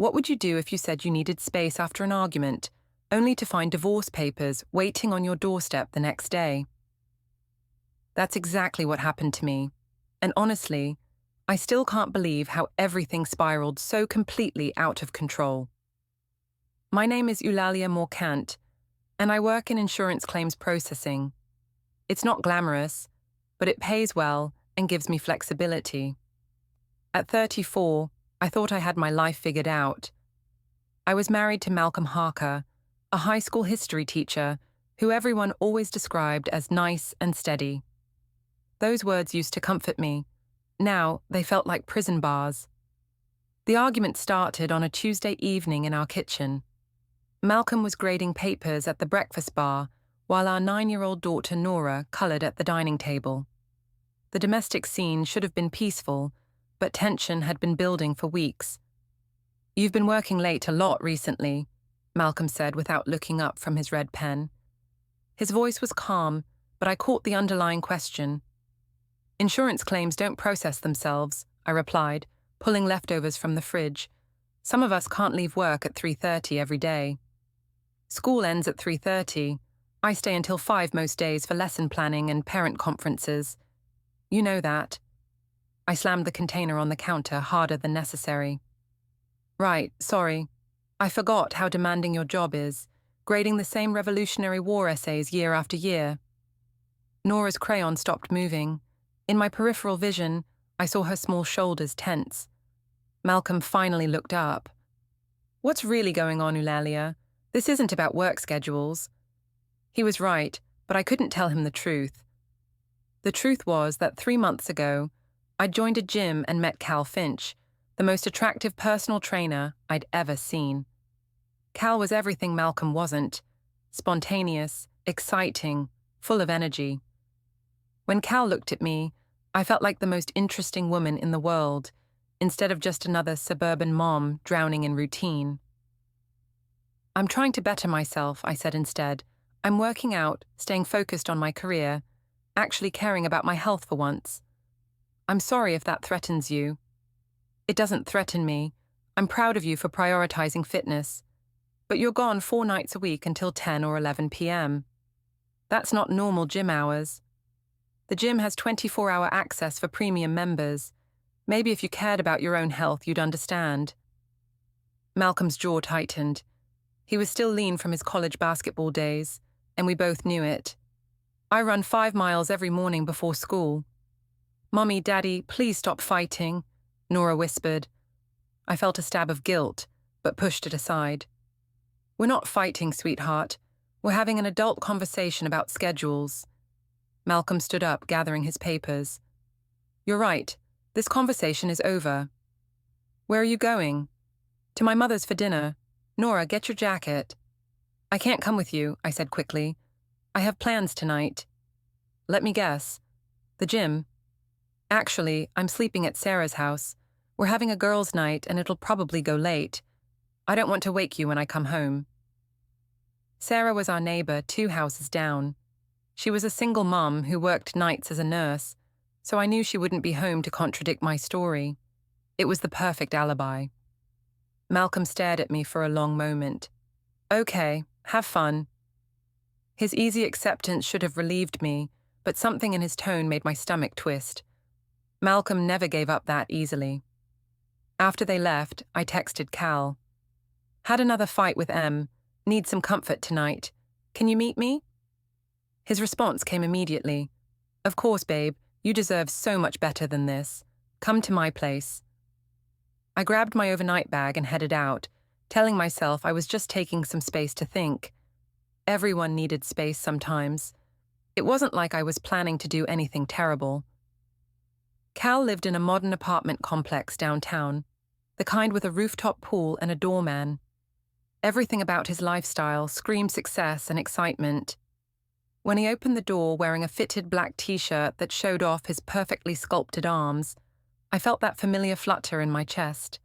What would you do if you said you needed space after an argument, only to find divorce papers waiting on your doorstep the next day? That's exactly what happened to me. And honestly, I still can't believe how everything spiraled so completely out of control. My name is Ulalia Morcant, and I work in insurance claims processing. It's not glamorous, but it pays well and gives me flexibility. At 34, I thought I had my life figured out. I was married to Malcolm Harker, a high school history teacher who everyone always described as nice and steady. Those words used to comfort me. Now they felt like prison bars. The argument started on a Tuesday evening in our kitchen. Malcolm was grading papers at the breakfast bar while our 9-year-old daughter Norah colored at the dining table. The domestic scene should have been peaceful, but tension had been building for weeks. "You've been working late a lot recently," Malcolm said without looking up from his red pen. His voice was calm, but I caught the underlying question. "Insurance claims don't process themselves," I replied, pulling leftovers from the fridge. "Some of us can't leave work at 3:30 every day. School ends at 3:30. I stay until 5 most days for lesson planning and parent conferences. You know that." I slammed the container on the counter harder than necessary. "Right, sorry. I forgot how demanding your job is, grading the same Revolutionary War essays year after year." Nora's crayon stopped moving. In my peripheral vision, I saw her small shoulders tense. Malcolm finally looked up. "What's really going on, Ulalia? This isn't about work schedules." He was right, but I couldn't tell him the truth. The truth was that 3 months ago, I'd joined a gym and met Cal Finch, the most attractive personal trainer I'd ever seen. Cal was everything Malcolm wasn't: spontaneous, exciting, full of energy. When Cal looked at me, I felt like the most interesting woman in the world, instead of just another suburban mom drowning in routine. "I'm trying to better myself," I said instead. "I'm working out, staying focused on my career, actually caring about my health for once. I'm sorry if that threatens you." "It doesn't threaten me. I'm proud of you for prioritizing fitness. But you're gone 4 nights a week until 10 or 11 p.m. That's not normal gym hours. The gym has 24-hour access for premium members. Maybe if you cared about your own health, you'd understand." Malcolm's jaw tightened. He was still lean from his college basketball days, and we both knew it. "I run 5 miles every morning before school." "Mommy, Daddy, please stop fighting," Norah whispered. I felt a stab of guilt, but pushed it aside. "We're not fighting, sweetheart. We're having an adult conversation about schedules." Malcolm stood up, gathering his papers. "You're right. This conversation is over." "Where are you going?" "To my mother's for dinner. Norah, get your jacket." "I can't come with you," I said quickly. "I have plans tonight." "Let me guess. The gym?" "Actually, I'm sleeping at Sarah's house. We're having a girls' night and it'll probably go late. I don't want to wake you when I come home." Sarah was our neighbor 2 houses down. She was a single mom who worked nights as a nurse, so I knew she wouldn't be home to contradict my story. It was the perfect alibi. Malcolm stared at me for a long moment. "Okay, have fun." His easy acceptance should have relieved me, but something in his tone made my stomach twist. Malcolm never gave up that easily. After they left, I texted Cal. "Had another fight with Em. Need some comfort tonight. Can you meet me?" His response came immediately. "Of course, babe. You deserve so much better than this. Come to my place." I grabbed my overnight bag and headed out, telling myself I was just taking some space to think. Everyone needed space sometimes. It wasn't like I was planning to do anything terrible. Cal lived in a modern apartment complex downtown, the kind with a rooftop pool and a doorman. Everything about his lifestyle screamed success and excitement. When he opened the door wearing a fitted black t-shirt that showed off his perfectly sculpted arms, I felt that familiar flutter in my chest.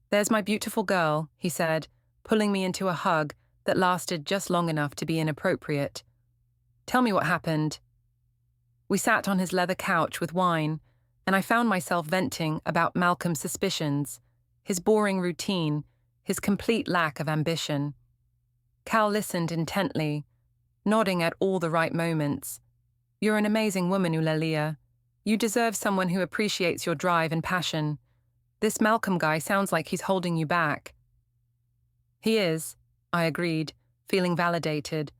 "There's my beautiful girl," he said, pulling me into a hug that lasted just long enough to be inappropriate. "Tell me what happened." We sat on his leather couch with wine, and I found myself venting about Malcolm's suspicions. his boring routine, his complete lack of ambition. Cal listened intently, nodding at all the right moments. "You're an amazing woman, Ulalia. You deserve someone who appreciates your drive and passion. This Malcolm guy sounds like he's holding you back." "He is," I agreed, feeling validated.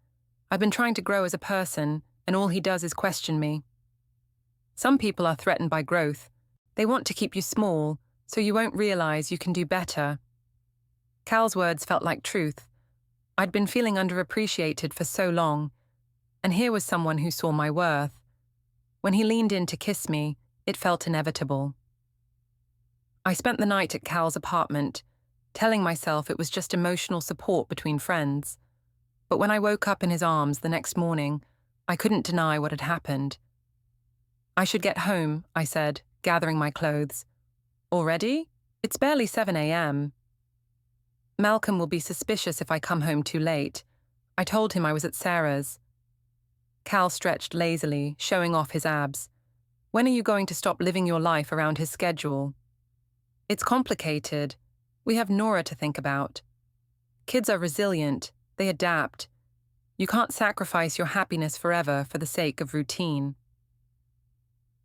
"I've been trying to grow as a person, and all he does is question me." "Some people are threatened by growth. They want to keep you small, so you won't realize you can do better." Cal's words felt like truth. I'd been feeling underappreciated for so long, and here was someone who saw my worth. When he leaned in to kiss me, it felt inevitable. I spent the night at Cal's apartment, telling myself it was just emotional support between friends. But when I woke up in his arms the next morning, I couldn't deny what had happened. "I should get home," I said, gathering my clothes. "Already? It's barely 7 a.m. "Malcolm will be suspicious if I come home too late. I told him I was at Sarah's." Cal stretched lazily, showing off his abs. "When are you going to stop living your life around his schedule?" "It's complicated. We have Norah to think about. Kids are resilient. They adapt. You can't sacrifice your happiness forever for the sake of routine."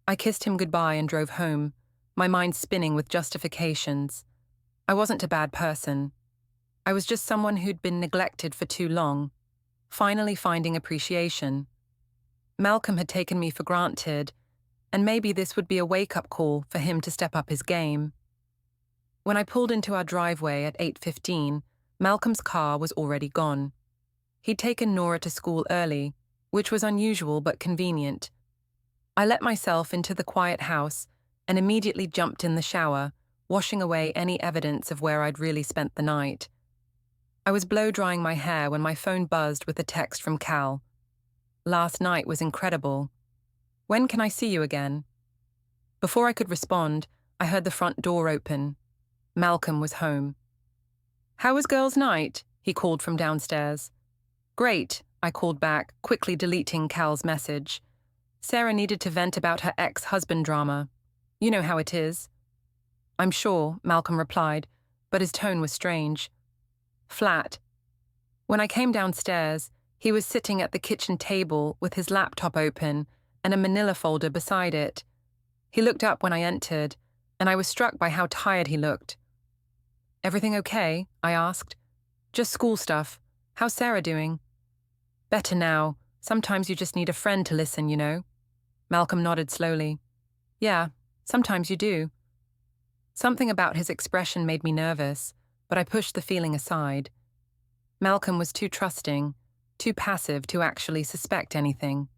I kissed him goodbye and drove home, my mind spinning with justifications. I wasn't a bad person. I was just someone who'd been neglected for too long, finally finding appreciation. Malcolm had taken me for granted, and maybe this would be a wake-up call for him to step up his game. When I pulled into our driveway at 8:15, Malcolm's car was already gone. He'd taken Norah to school early, which was unusual but convenient. I let myself into the quiet house and immediately jumped in the shower, washing away any evidence of where I'd really spent the night. I was blow-drying my hair when my phone buzzed with a text from Cal. "Last night was incredible. When can I see you again?" Before I could respond, I heard the front door open. Malcolm was home. "How was girls' night?" he called from downstairs. "Great," I called back, quickly deleting Cal's message. Sarah needed to vent about her ex-husband drama. "You know how it is." "I'm sure," Malcolm replied, but his tone was strange. Flat. When I came downstairs, he was sitting at the kitchen table with his laptop open and a manila folder beside it. He looked up when I entered, and I was struck by how tired he looked. "Everything okay?" I asked. "Just school stuff. How's Sarah doing?" "Better now. Sometimes you just need a friend to listen, you know." Malcolm nodded slowly. "Yeah, sometimes you do." Something about his expression made me nervous, but I pushed the feeling aside. Malcolm was too trusting, too passive to actually suspect anything.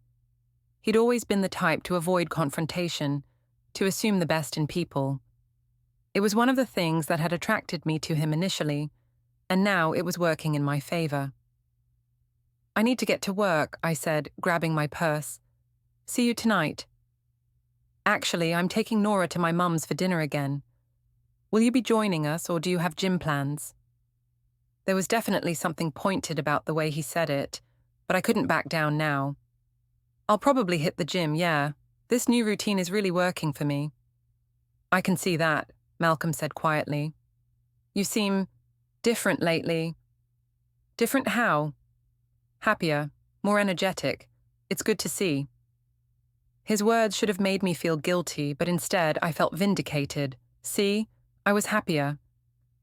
He'd always been the type to avoid confrontation, to assume the best in people. It was one of the things that had attracted me to him initially, and now it was working in my favor. "I need to get to work," I said, grabbing my purse. "See you tonight." "Actually, I'm taking Norah to my mum's for dinner again. Will you be joining us, or do you have gym plans?" There was definitely something pointed about the way he said it, but I couldn't back down now. "I'll probably hit the gym, yeah. This new routine is really working for me." "I can see that," Malcolm said quietly. "You seem different lately." "Different how?" "Happier, more energetic. It's good to see." His words should have made me feel guilty, but instead I felt vindicated. See? I was happier.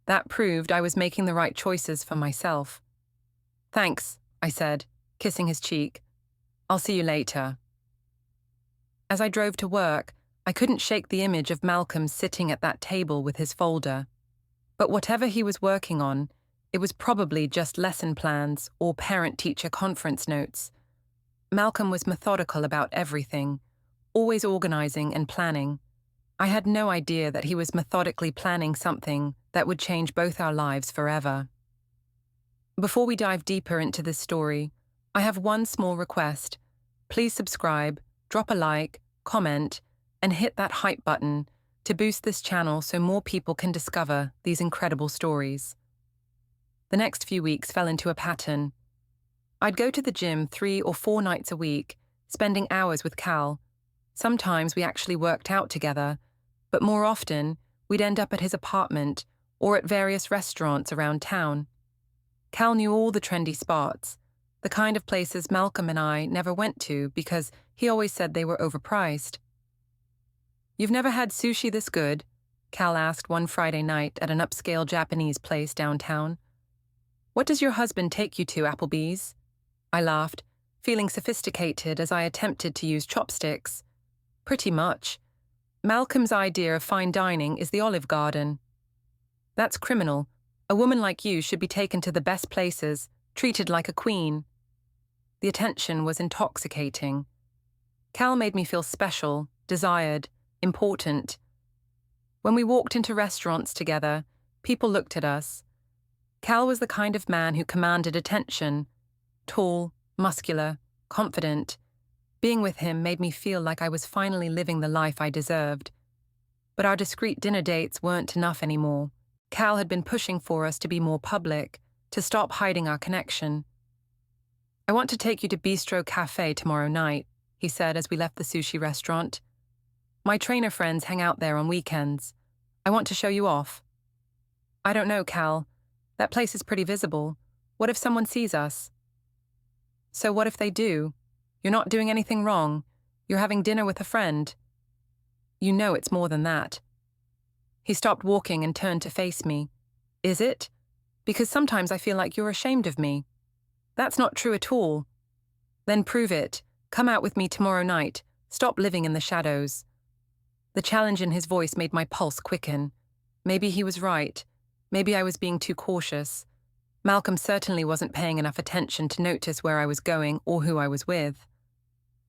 That proved I was making the right choices for myself. "Thanks," I said, kissing his cheek. "I'll see you later." As I drove to work, I couldn't shake the image of Malcolm sitting at that table with his folder. But whatever he was working on, it was probably just lesson plans or parent-teacher conference notes. Malcolm was methodical about everything, always organizing and planning. I had no idea that he was methodically planning something that would change both our lives forever. Before we dive deeper into this story, I have one small request. Please subscribe, drop a like, comment, and hit that hype button to boost this channel so more people can discover these incredible stories. The next few weeks fell into a pattern. I'd go to the gym 3 or 4 nights a week, spending hours with Cal. Sometimes we actually worked out together, but more often, we'd end up at his apartment or at various restaurants around town. Cal knew all the trendy spots, the kind of places Malcolm and I never went to because he always said they were overpriced. "You've never had sushi this good?" Cal asked one Friday night at an upscale Japanese place downtown. "What does your husband take you to, Applebee's?" I laughed, feeling sophisticated as I attempted to use chopsticks. "Pretty much. Malcolm's idea of fine dining is the Olive Garden." "That's criminal. A woman like you should be taken to the best places, treated like a queen." The attention was intoxicating. Cal made me feel special, desired, important. When we walked into restaurants together, people looked at us. Cal was the kind of man who commanded attention. Tall, muscular, confident. Being with him made me feel like I was finally living the life I deserved. But our discreet dinner dates weren't enough anymore. Cal had been pushing for us to be more public, to stop hiding our connection. "I want to take you to Bistro Cafe tomorrow night," he said as we left the sushi restaurant. "My trainer friends hang out there on weekends. I want to show you off." "I don't know, Cal. That place is pretty visible. What if someone sees us?" "So what if they do? You're not doing anything wrong. You're having dinner with a friend." "You know it's more than that." He stopped walking and turned to face me. "Is it? Because sometimes I feel like you're ashamed of me." "That's not true at all." "Then prove it. Come out with me tomorrow night. Stop living in the shadows." The challenge in his voice made my pulse quicken. Maybe he was right. Maybe I was being too cautious. Malcolm certainly wasn't paying enough attention to notice where I was going or who I was with.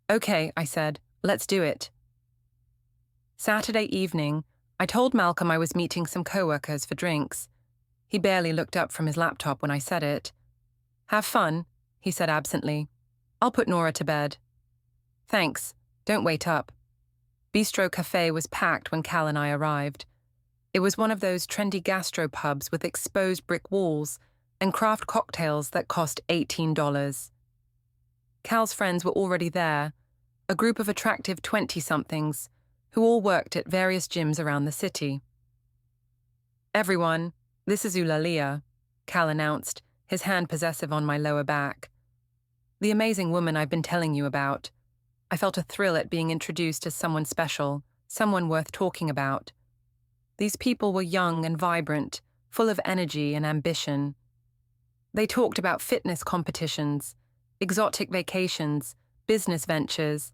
"Okay," I said. "Let's do it." Saturday evening, I told Malcolm I was meeting some coworkers for drinks. He barely looked up from his laptop when I said it. "Have fun," he said absently. "I'll put Norah to bed." "Thanks. Don't wait up." Bistro Cafe was packed when Cal and I arrived. It was one of those trendy gastropubs with exposed brick walls and craft cocktails that cost $18. Cal's friends were already there, a group of attractive 20-somethings who all worked at various gyms around the city. "Everyone, this is Ulalia," Cal announced, his hand possessive on my lower back. "The amazing woman I've been telling you about." I felt a thrill at being introduced as someone special, someone worth talking about. These people were young and vibrant, full of energy and ambition. They talked about fitness competitions, exotic vacations, business ventures.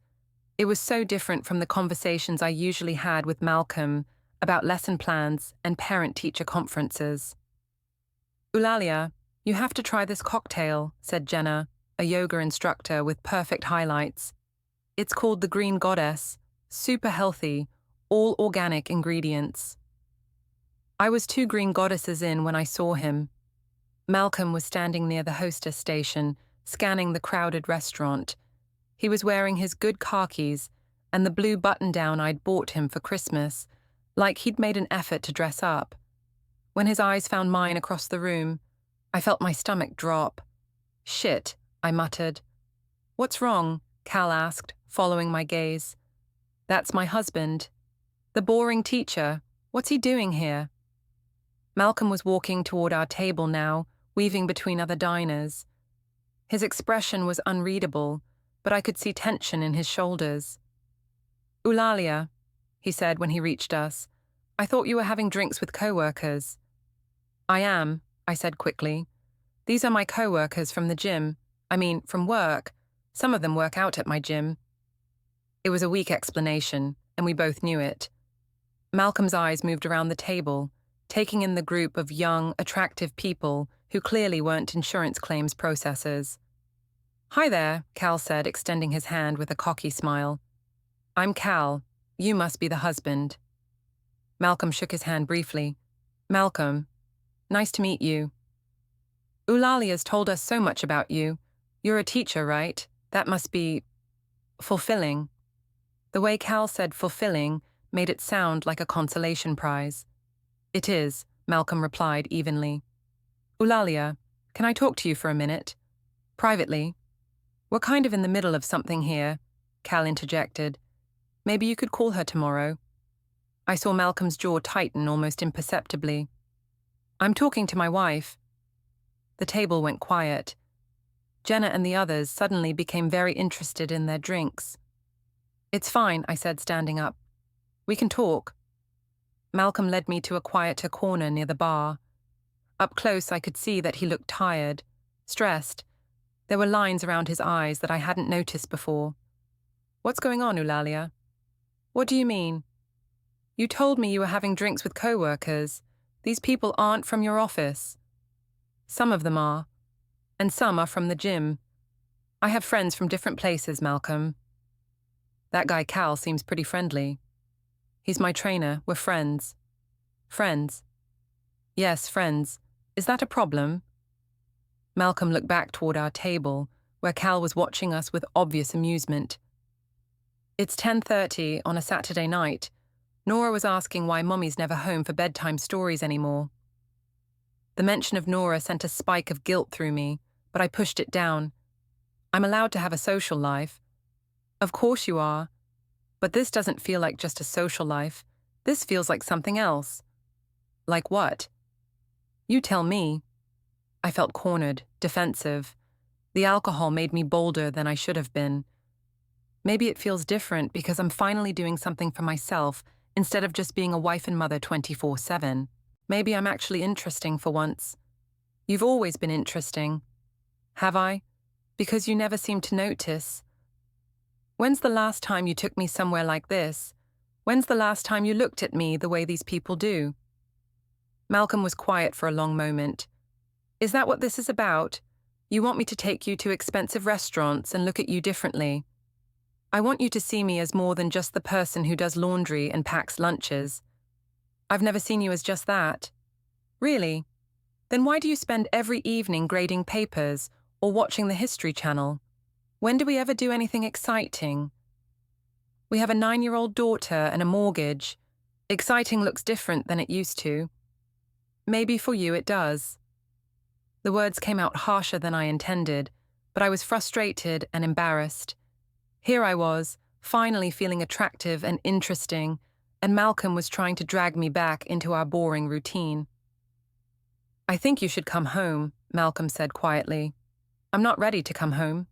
It was so different from the conversations I usually had with Malcolm about lesson plans and parent-teacher conferences. "Ulalia, you have to try this cocktail," said Jenna, a yoga instructor with perfect highlights. "It's called the Green Goddess, super healthy, all organic ingredients." I was 2 green goddesses in when I saw him. Malcolm was standing near the hostess station, scanning the crowded restaurant. He was wearing his good khakis and the blue button-down I'd bought him for Christmas, like he'd made an effort to dress up. When his eyes found mine across the room, I felt my stomach drop. "Shit," I muttered. "What's wrong?" Cal asked, following my gaze. "That's my husband. The boring teacher. What's he doing here?" Malcolm was walking toward our table now, weaving between other diners. His expression was unreadable, but I could see tension in his shoulders. "Ulalia," he said when he reached us, "I thought you were having drinks with coworkers." "I am," I said quickly. "These are my coworkers from the gym. From work. Some of them work out at my gym." It was a weak explanation, and we both knew it. Malcolm's eyes moved around the table, taking in the group of young, attractive people who clearly weren't insurance claims processors. "Hi there," Cal said, extending his hand with a cocky smile. "I'm Cal. You must be the husband." Malcolm shook his hand briefly. "Malcolm, nice to meet you." "Eulalia's told us so much about you. You're a teacher, right? That must be fulfilling." The way Cal said fulfilling made it sound like a consolation prize. "It is," Malcolm replied evenly. "Ulalia, can I talk to you for a minute? Privately?" "We're kind of in the middle of something here," Cal interjected. "Maybe you could call her tomorrow." I saw Malcolm's jaw tighten almost imperceptibly. I'm talking to my wife. The table went quiet. Jenna and the others suddenly became very interested in their drinks. It's fine, I said, standing up. We can talk. Malcolm led me to a quieter corner near the bar. Up close, I could see that he looked tired, stressed. There were lines around his eyes that I hadn't noticed before. What's going on, Ulalia? What do you mean? You told me you were having drinks with co-workers. These people aren't from your office. Some of them are, and some are from the gym. I have friends from different places, Malcolm. That guy Cal seems pretty friendly. He's my trainer. We're friends. Friends? Yes, friends. Is that a problem? Malcolm looked back toward our table, where Cal was watching us with obvious amusement. It's 10:30 on a Saturday night. Norah was asking why Mommy's never home for bedtime stories anymore. The mention of Norah sent a spike of guilt through me, but I pushed it down. I'm allowed to have a social life. Of course you are. But this doesn't feel like just a social life. This feels like something else. Like what? You tell me. I felt cornered, defensive. The alcohol made me bolder than I should have been. Maybe it feels different because I'm finally doing something for myself instead of just being a wife and mother 24/7. Maybe I'm actually interesting for once. You've always been interesting. Have I? Because you never seem to notice. When's the last time you took me somewhere like this? When's the last time you looked at me the way these people do? Malcolm was quiet for a long moment. Is that what this is about? You want me to take you to expensive restaurants and look at you differently? I want you to see me as more than just the person who does laundry and packs lunches. I've never seen you as just that. Really? Then why do you spend every evening grading papers or watching the History Channel? When do we ever do anything exciting? We have a 9-year-old daughter and a mortgage. Exciting looks different than it used to. Maybe for you it does. The words came out harsher than I intended, but I was frustrated and embarrassed. Here I was, finally feeling attractive and interesting, and Malcolm was trying to drag me back into our boring routine. I think you should come home, Malcolm said quietly. I'm not ready to come home.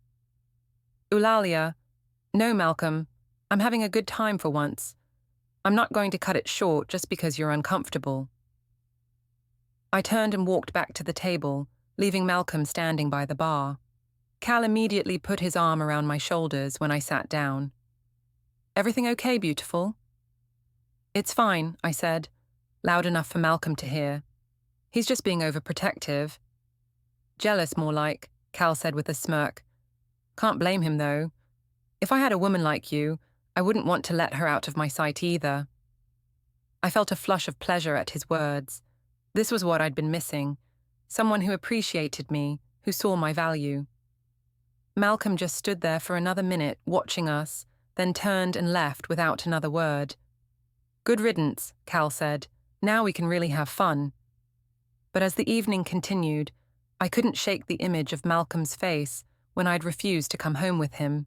Ulalia, no, Malcolm, I'm having a good time for once. I'm not going to cut it short just because you're uncomfortable. I turned and walked back to the table, leaving Malcolm standing by the bar. Cal immediately put his arm around my shoulders when I sat down. Everything okay, beautiful? It's fine, I said, loud enough for Malcolm to hear. He's just being overprotective. Jealous, more like, Cal said with a smirk. Can't blame him, though. If I had a woman like you, I wouldn't want to let her out of my sight either. I felt a flush of pleasure at his words. This was what I'd been missing. Someone who appreciated me, who saw my value. Malcolm just stood there for another minute, watching us, then turned and left without another word. Good riddance, Cal said. Now we can really have fun. But as the evening continued, I couldn't shake the image of Malcolm's face when I'd refused to come home with him.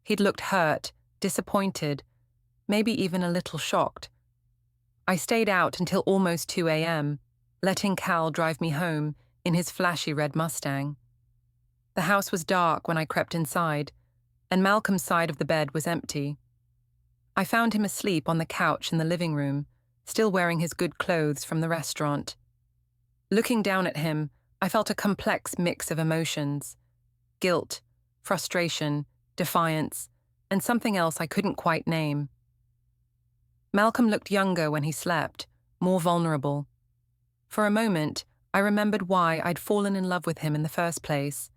He'd looked hurt, disappointed, maybe even a little shocked. I stayed out until almost 2 a.m., letting Cal drive me home in his flashy red Mustang. The house was dark when I crept inside, and Malcolm's side of the bed was empty. I found him asleep on the couch in the living room, still wearing his good clothes from the restaurant. Looking down at him, I felt a complex mix of emotions. Guilt, frustration, defiance, and something else I couldn't quite name. Malcolm looked younger when he slept, more vulnerable. For a moment, I remembered why I'd fallen in love with him in the first place.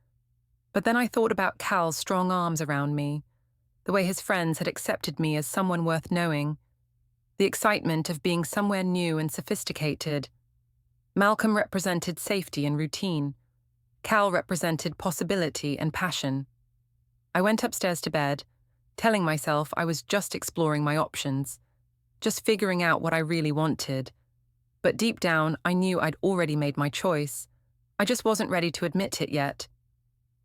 But then I thought about Cal's strong arms around me, the way his friends had accepted me as someone worth knowing, the excitement of being somewhere new and sophisticated. Malcolm represented safety and routine. Cal represented possibility and passion. I went upstairs to bed, telling myself I was just exploring my options, just figuring out what I really wanted. But deep down, I knew I'd already made my choice. I just wasn't ready to admit it yet.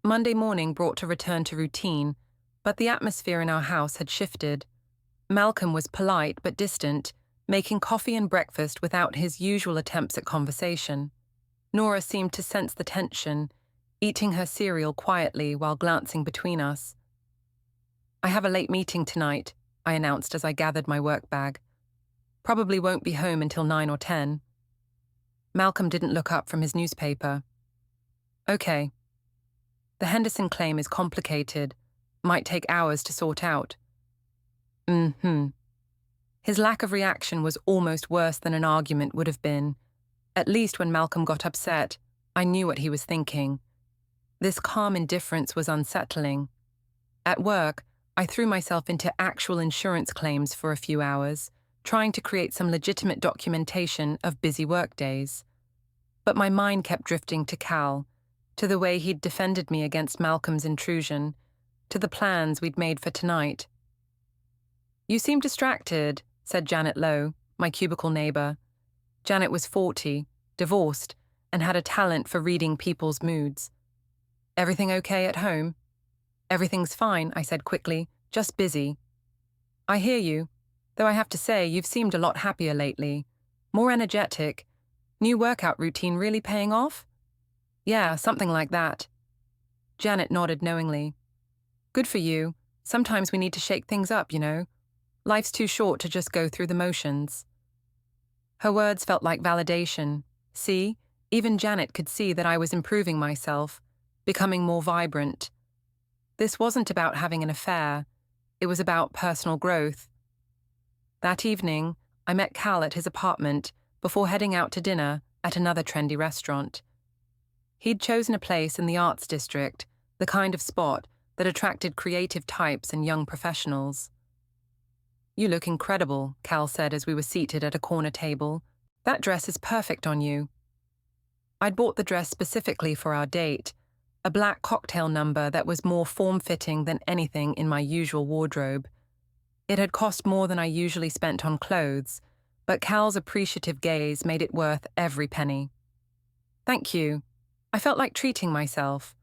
Monday morning brought a return to routine, but the atmosphere in our house had shifted. Malcolm was polite but distant, making coffee and breakfast without his usual attempts at conversation. Norah seemed to sense the tension, eating her cereal quietly while glancing between us. "I have a late meeting tonight," I announced as I gathered my work bag. "Probably won't be home until 9 or 10. Malcolm didn't look up from his newspaper. "Okay. The Henderson claim is complicated. Might take hours to sort out." His lack of reaction was almost worse than an argument would have been. At least when Malcolm got upset, I knew what he was thinking. This calm indifference was unsettling. At work, I threw myself into actual insurance claims for a few hours, trying to create some legitimate documentation of busy work days. But my mind kept drifting to Cal, to the way he'd defended me against Malcolm's intrusion, to the plans we'd made for tonight. "You seem distracted," said Janet Lowe, my cubicle neighbor. Janet was 40, divorced, and had a talent for reading people's moods. "Everything okay at home?" "Everything's fine," I said quickly, "just busy." "I hear you, though I have to say you've seemed a lot happier lately. More energetic. New workout routine really paying off?" "Yeah, something like that." Janet nodded knowingly. "Good for you. Sometimes we need to shake things up, you know. Life's too short to just go through the motions." Her words felt like validation. See, even Janet could see that I was improving myself, becoming more vibrant. This wasn't about having an affair. It was about personal growth. That evening, I met Cal at his apartment before heading out to dinner at another trendy restaurant. He'd chosen a place in the arts district, the kind of spot that attracted creative types and young professionals. "You look incredible," Cal said as we were seated at a corner table. "That dress is perfect on you." I'd bought the dress specifically for our date, a black cocktail number that was more form-fitting than anything in my usual wardrobe. It had cost more than I usually spent on clothes, but Cal's appreciative gaze made it worth every penny. "Thank you. I felt like treating myself."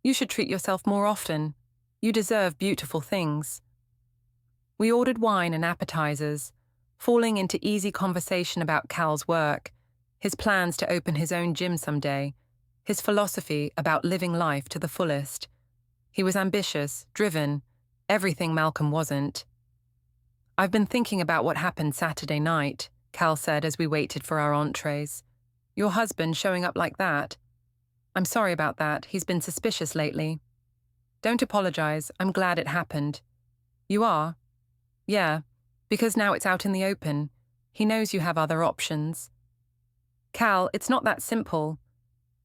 "You should treat yourself more often. You deserve beautiful things." We ordered wine and appetizers, falling into easy conversation about Cal's work, his plans to open his own gym someday, his philosophy about living life to the fullest. He was ambitious, driven, everything Malcolm wasn't. "I've been thinking about what happened Saturday night," Cal said as we waited for our entrees. "Your husband showing up like that. I'm sorry about that. He's been suspicious lately." "Don't apologize. I'm glad it happened." "You are?" "Yeah, because now it's out in the open. He knows you have other options." "Cal, it's not that simple.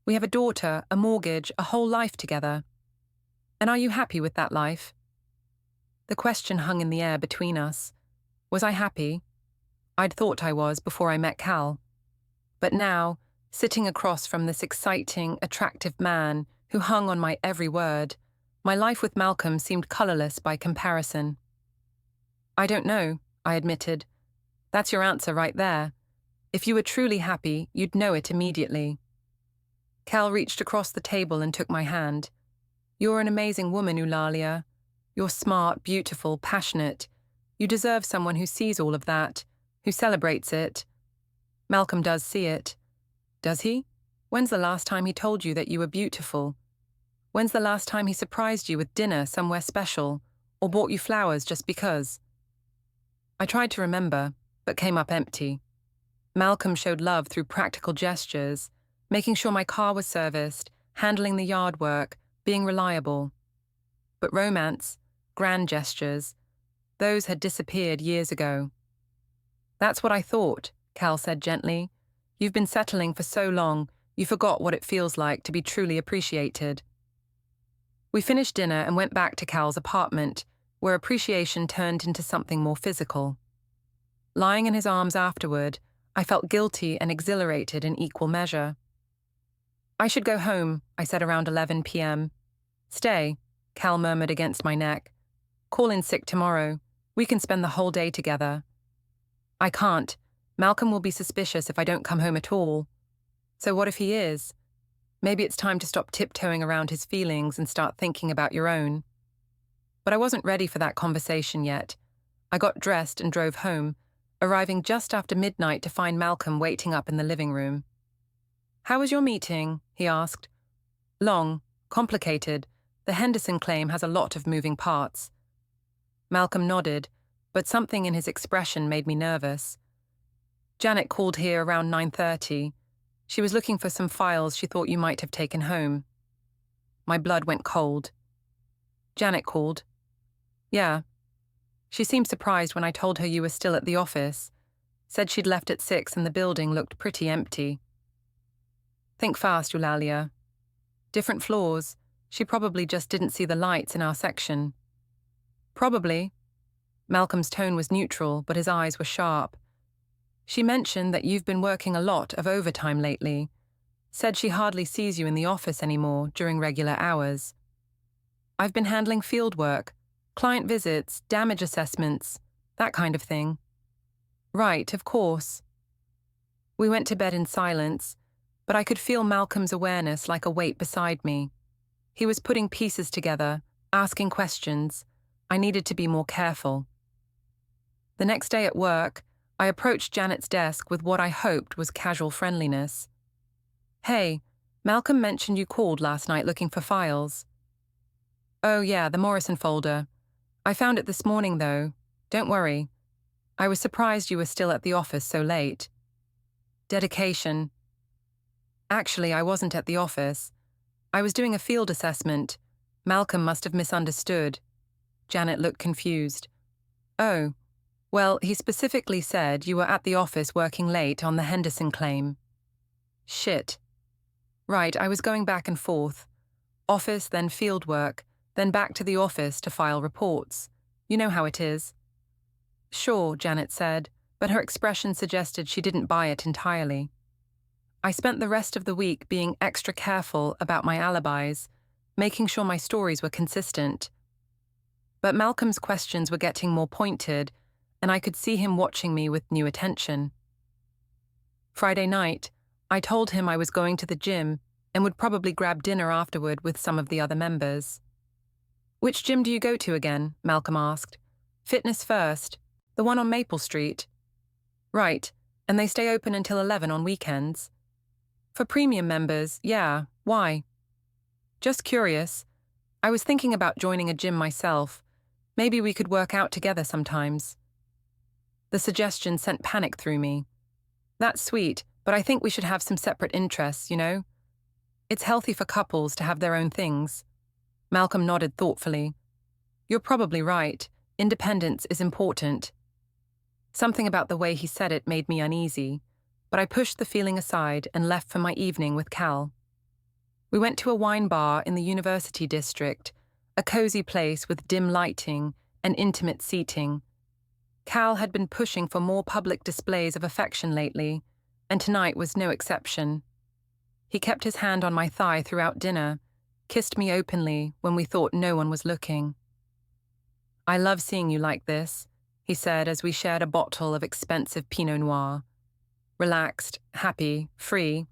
We have a daughter, a mortgage, a whole life together. And are you happy with that life?" The question hung in the air between us. Was I happy? I'd thought I was before I met Cal. But now, sitting across from this exciting, attractive man who hung on my every word, my life with Malcolm seemed colorless by comparison. "I don't know," I admitted. "That's your answer right there. If you were truly happy, you'd know it immediately." Cal reached across the table and took my hand. "You're an amazing woman, Ulalia. You're smart, beautiful, passionate. You deserve someone who sees all of that, who celebrates it." "Malcolm does see it." "Does he? When's the last time he told you that you were beautiful? When's the last time he surprised you with dinner somewhere special, or bought you flowers just because?" I tried to remember, but came up empty. Malcolm showed love through practical gestures, making sure my car was serviced, handling the yard work, being reliable. But romance, grand gestures, those had disappeared years ago. "That's what I thought," Cal said gently. "You've been settling for so long, you forgot what it feels like to be truly appreciated." We finished dinner and went back to Cal's apartment, where appreciation turned into something more physical. Lying in his arms afterward, I felt guilty and exhilarated in equal measure. "I should go home," I said around 11 p.m. "Stay," Cal murmured against my neck. "Call in sick tomorrow. We can spend the whole day together." "I can't. Malcolm will be suspicious if I don't come home at all." "So what if he is? Maybe it's time to stop tiptoeing around his feelings and start thinking about your own." But I wasn't ready for that conversation yet. I got dressed and drove home, arriving just after midnight to find Malcolm waiting up in the living room. "How was your meeting?" he asked. "Long, complicated. The Henderson claim has a lot of moving parts." Malcolm nodded, but something in his expression made me nervous. "Janet called here around 9:30. She was looking for some files she thought you might have taken home." My blood went cold. "Janet called?" "Yeah. She seemed surprised when I told her you were still at the office. Said she'd left at 6 and the building looked pretty empty." "Think fast, Ulalia. Different floors. She probably just didn't see the lights in our section." "Probably." Malcolm's tone was neutral, but his eyes were sharp. "She mentioned that you've been working a lot of overtime lately. Said she hardly sees you in the office anymore during regular hours." "I've been handling field work, client visits, damage assessments, that kind of thing." "Right, of course." We went to bed in silence, but I could feel Malcolm's awareness like a weight beside me. He was putting pieces together, asking questions. I needed to be more careful. The next day at work, I approached Janet's desk with what I hoped was casual friendliness. "Hey, Malcolm mentioned you called last night looking for files." "Oh yeah, the Morrison folder. I found it this morning though. Don't worry. I was surprised you were still at the office so late." "Dedication." "Actually, I wasn't at the office. I was doing a field assessment. Malcolm must have misunderstood." Janet looked confused. "Oh, well, he specifically said you were at the office working late on the Henderson claim." "Shit." "Right, I was going back and forth. Office, then field work, then back to the office to file reports. You know how it is." "Sure," Janet said, but her expression suggested she didn't buy it entirely. I spent the rest of the week being extra careful about my alibis, making sure my stories were consistent. But Malcolm's questions were getting more pointed, and I could see him watching me with new attention. Friday night, I told him I was going to the gym and would probably grab dinner afterward with some of the other members. "Which gym do you go to again?" Malcolm asked. "Fitness First, the one on Maple Street." "Right, and they stay open until 11 on weekends." "For premium members, yeah. Why?" "Just curious. I was thinking about joining a gym myself. Maybe we could work out together sometimes." The suggestion sent panic through me. "That's sweet, but I think we should have some separate interests, you know? It's healthy for couples to have their own things." Malcolm nodded thoughtfully. "You're probably right. Independence is important." Something about the way he said it made me uneasy, but I pushed the feeling aside and left for my evening with Cal. We went to a wine bar in the University District, a cozy place with dim lighting and intimate seating. Cal had been pushing for more public displays of affection lately, and tonight was no exception. He kept his hand on my thigh throughout dinner, kissed me openly when we thought no one was looking. "I love seeing you like this," he said as we shared a bottle of expensive Pinot Noir. Relaxed, happy, free.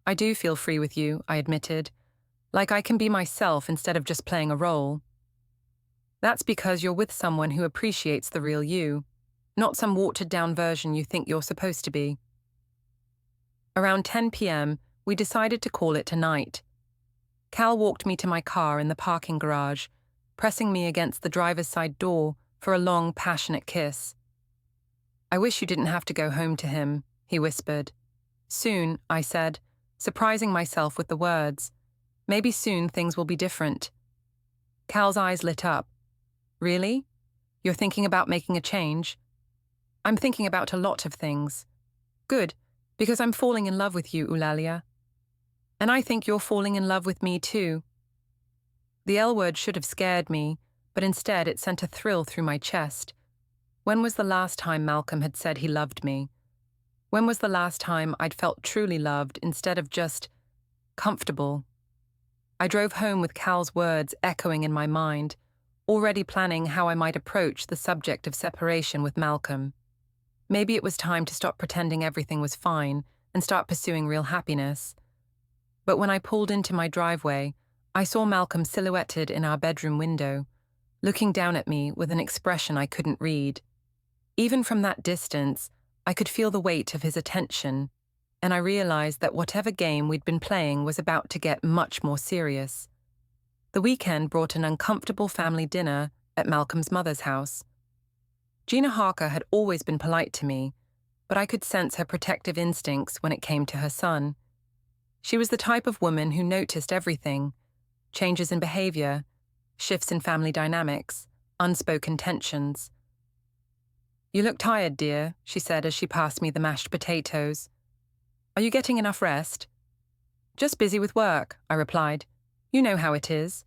"I do feel free with you," I admitted. "Like I can be myself instead of just playing a role." "That's because you're with someone who appreciates the real you, not some watered-down version you think you're supposed to be." Around 10 p.m., we decided to call it a night. Cal walked me to my car in the parking garage, pressing me against the driver's side door for a long, passionate kiss. "I wish you didn't have to go home to him," he whispered. "Soon," I said, surprising myself with the words. "Maybe soon things will be different." Cal's eyes lit up. "Really? You're thinking about making a change?" "I'm thinking about a lot of things." "Good, because I'm falling in love with you, Ulalia. And I think you're falling in love with me too." The L word should have scared me, but instead it sent a thrill through my chest. When was the last time Malcolm had said he loved me? When was the last time I'd felt truly loved instead of just comfortable? I drove home with Cal's words echoing in my mind, already planning how I might approach the subject of separation with Malcolm. Maybe it was time to stop pretending everything was fine and start pursuing real happiness. But when I pulled into my driveway, I saw Malcolm silhouetted in our bedroom window, looking down at me with an expression I couldn't read. Even from that distance, I could feel the weight of his attention, and I realized that whatever game we'd been playing was about to get much more serious. The weekend brought an uncomfortable family dinner at Malcolm's mother's house. Gina Harker had always been polite to me, but I could sense her protective instincts when it came to her son. She was the type of woman who noticed everything: changes in behavior, shifts in family dynamics, unspoken tensions. "You look tired, dear," she said as she passed me the mashed potatoes. "Are you getting enough rest?" "Just busy with work," I replied. "You know how it is."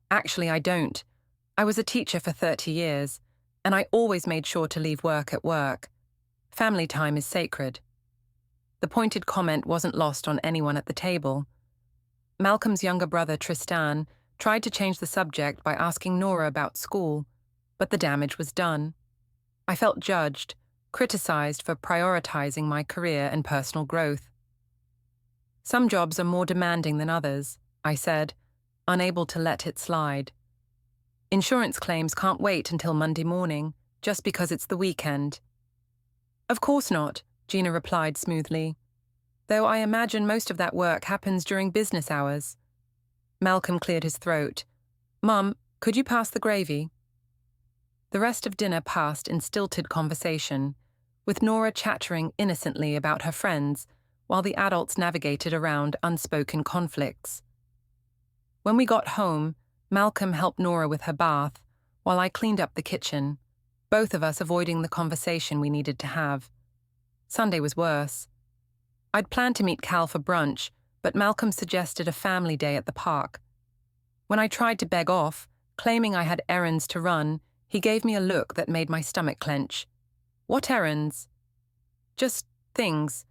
"Actually, I don't. I was a teacher for 30 years, and I always made sure to leave work at work. Family time is sacred." The pointed comment wasn't lost on anyone at the table. Malcolm's younger brother, Tristan, tried to change the subject by asking Norah about school, but the damage was done. I felt judged, criticized for prioritizing my career and personal growth. "Some jobs are more demanding than others," I said, unable to let it slide. "Insurance claims can't wait until Monday morning, just because it's the weekend." "Of course not," Gina replied smoothly. "Though I imagine most of that work happens during business hours." Malcolm cleared his throat. "Mum, could you pass the gravy?" The rest of dinner passed in stilted conversation, with Norah chattering innocently about her friends while the adults navigated around unspoken conflicts. When we got home, Malcolm helped Norah with her bath, while I cleaned up the kitchen, both of us avoiding the conversation we needed to have. Sunday was worse. I'd planned to meet Cal for brunch, but Malcolm suggested a family day at the park. When I tried to beg off, claiming I had errands to run, he gave me a look that made my stomach clench. "What errands?" "Just things.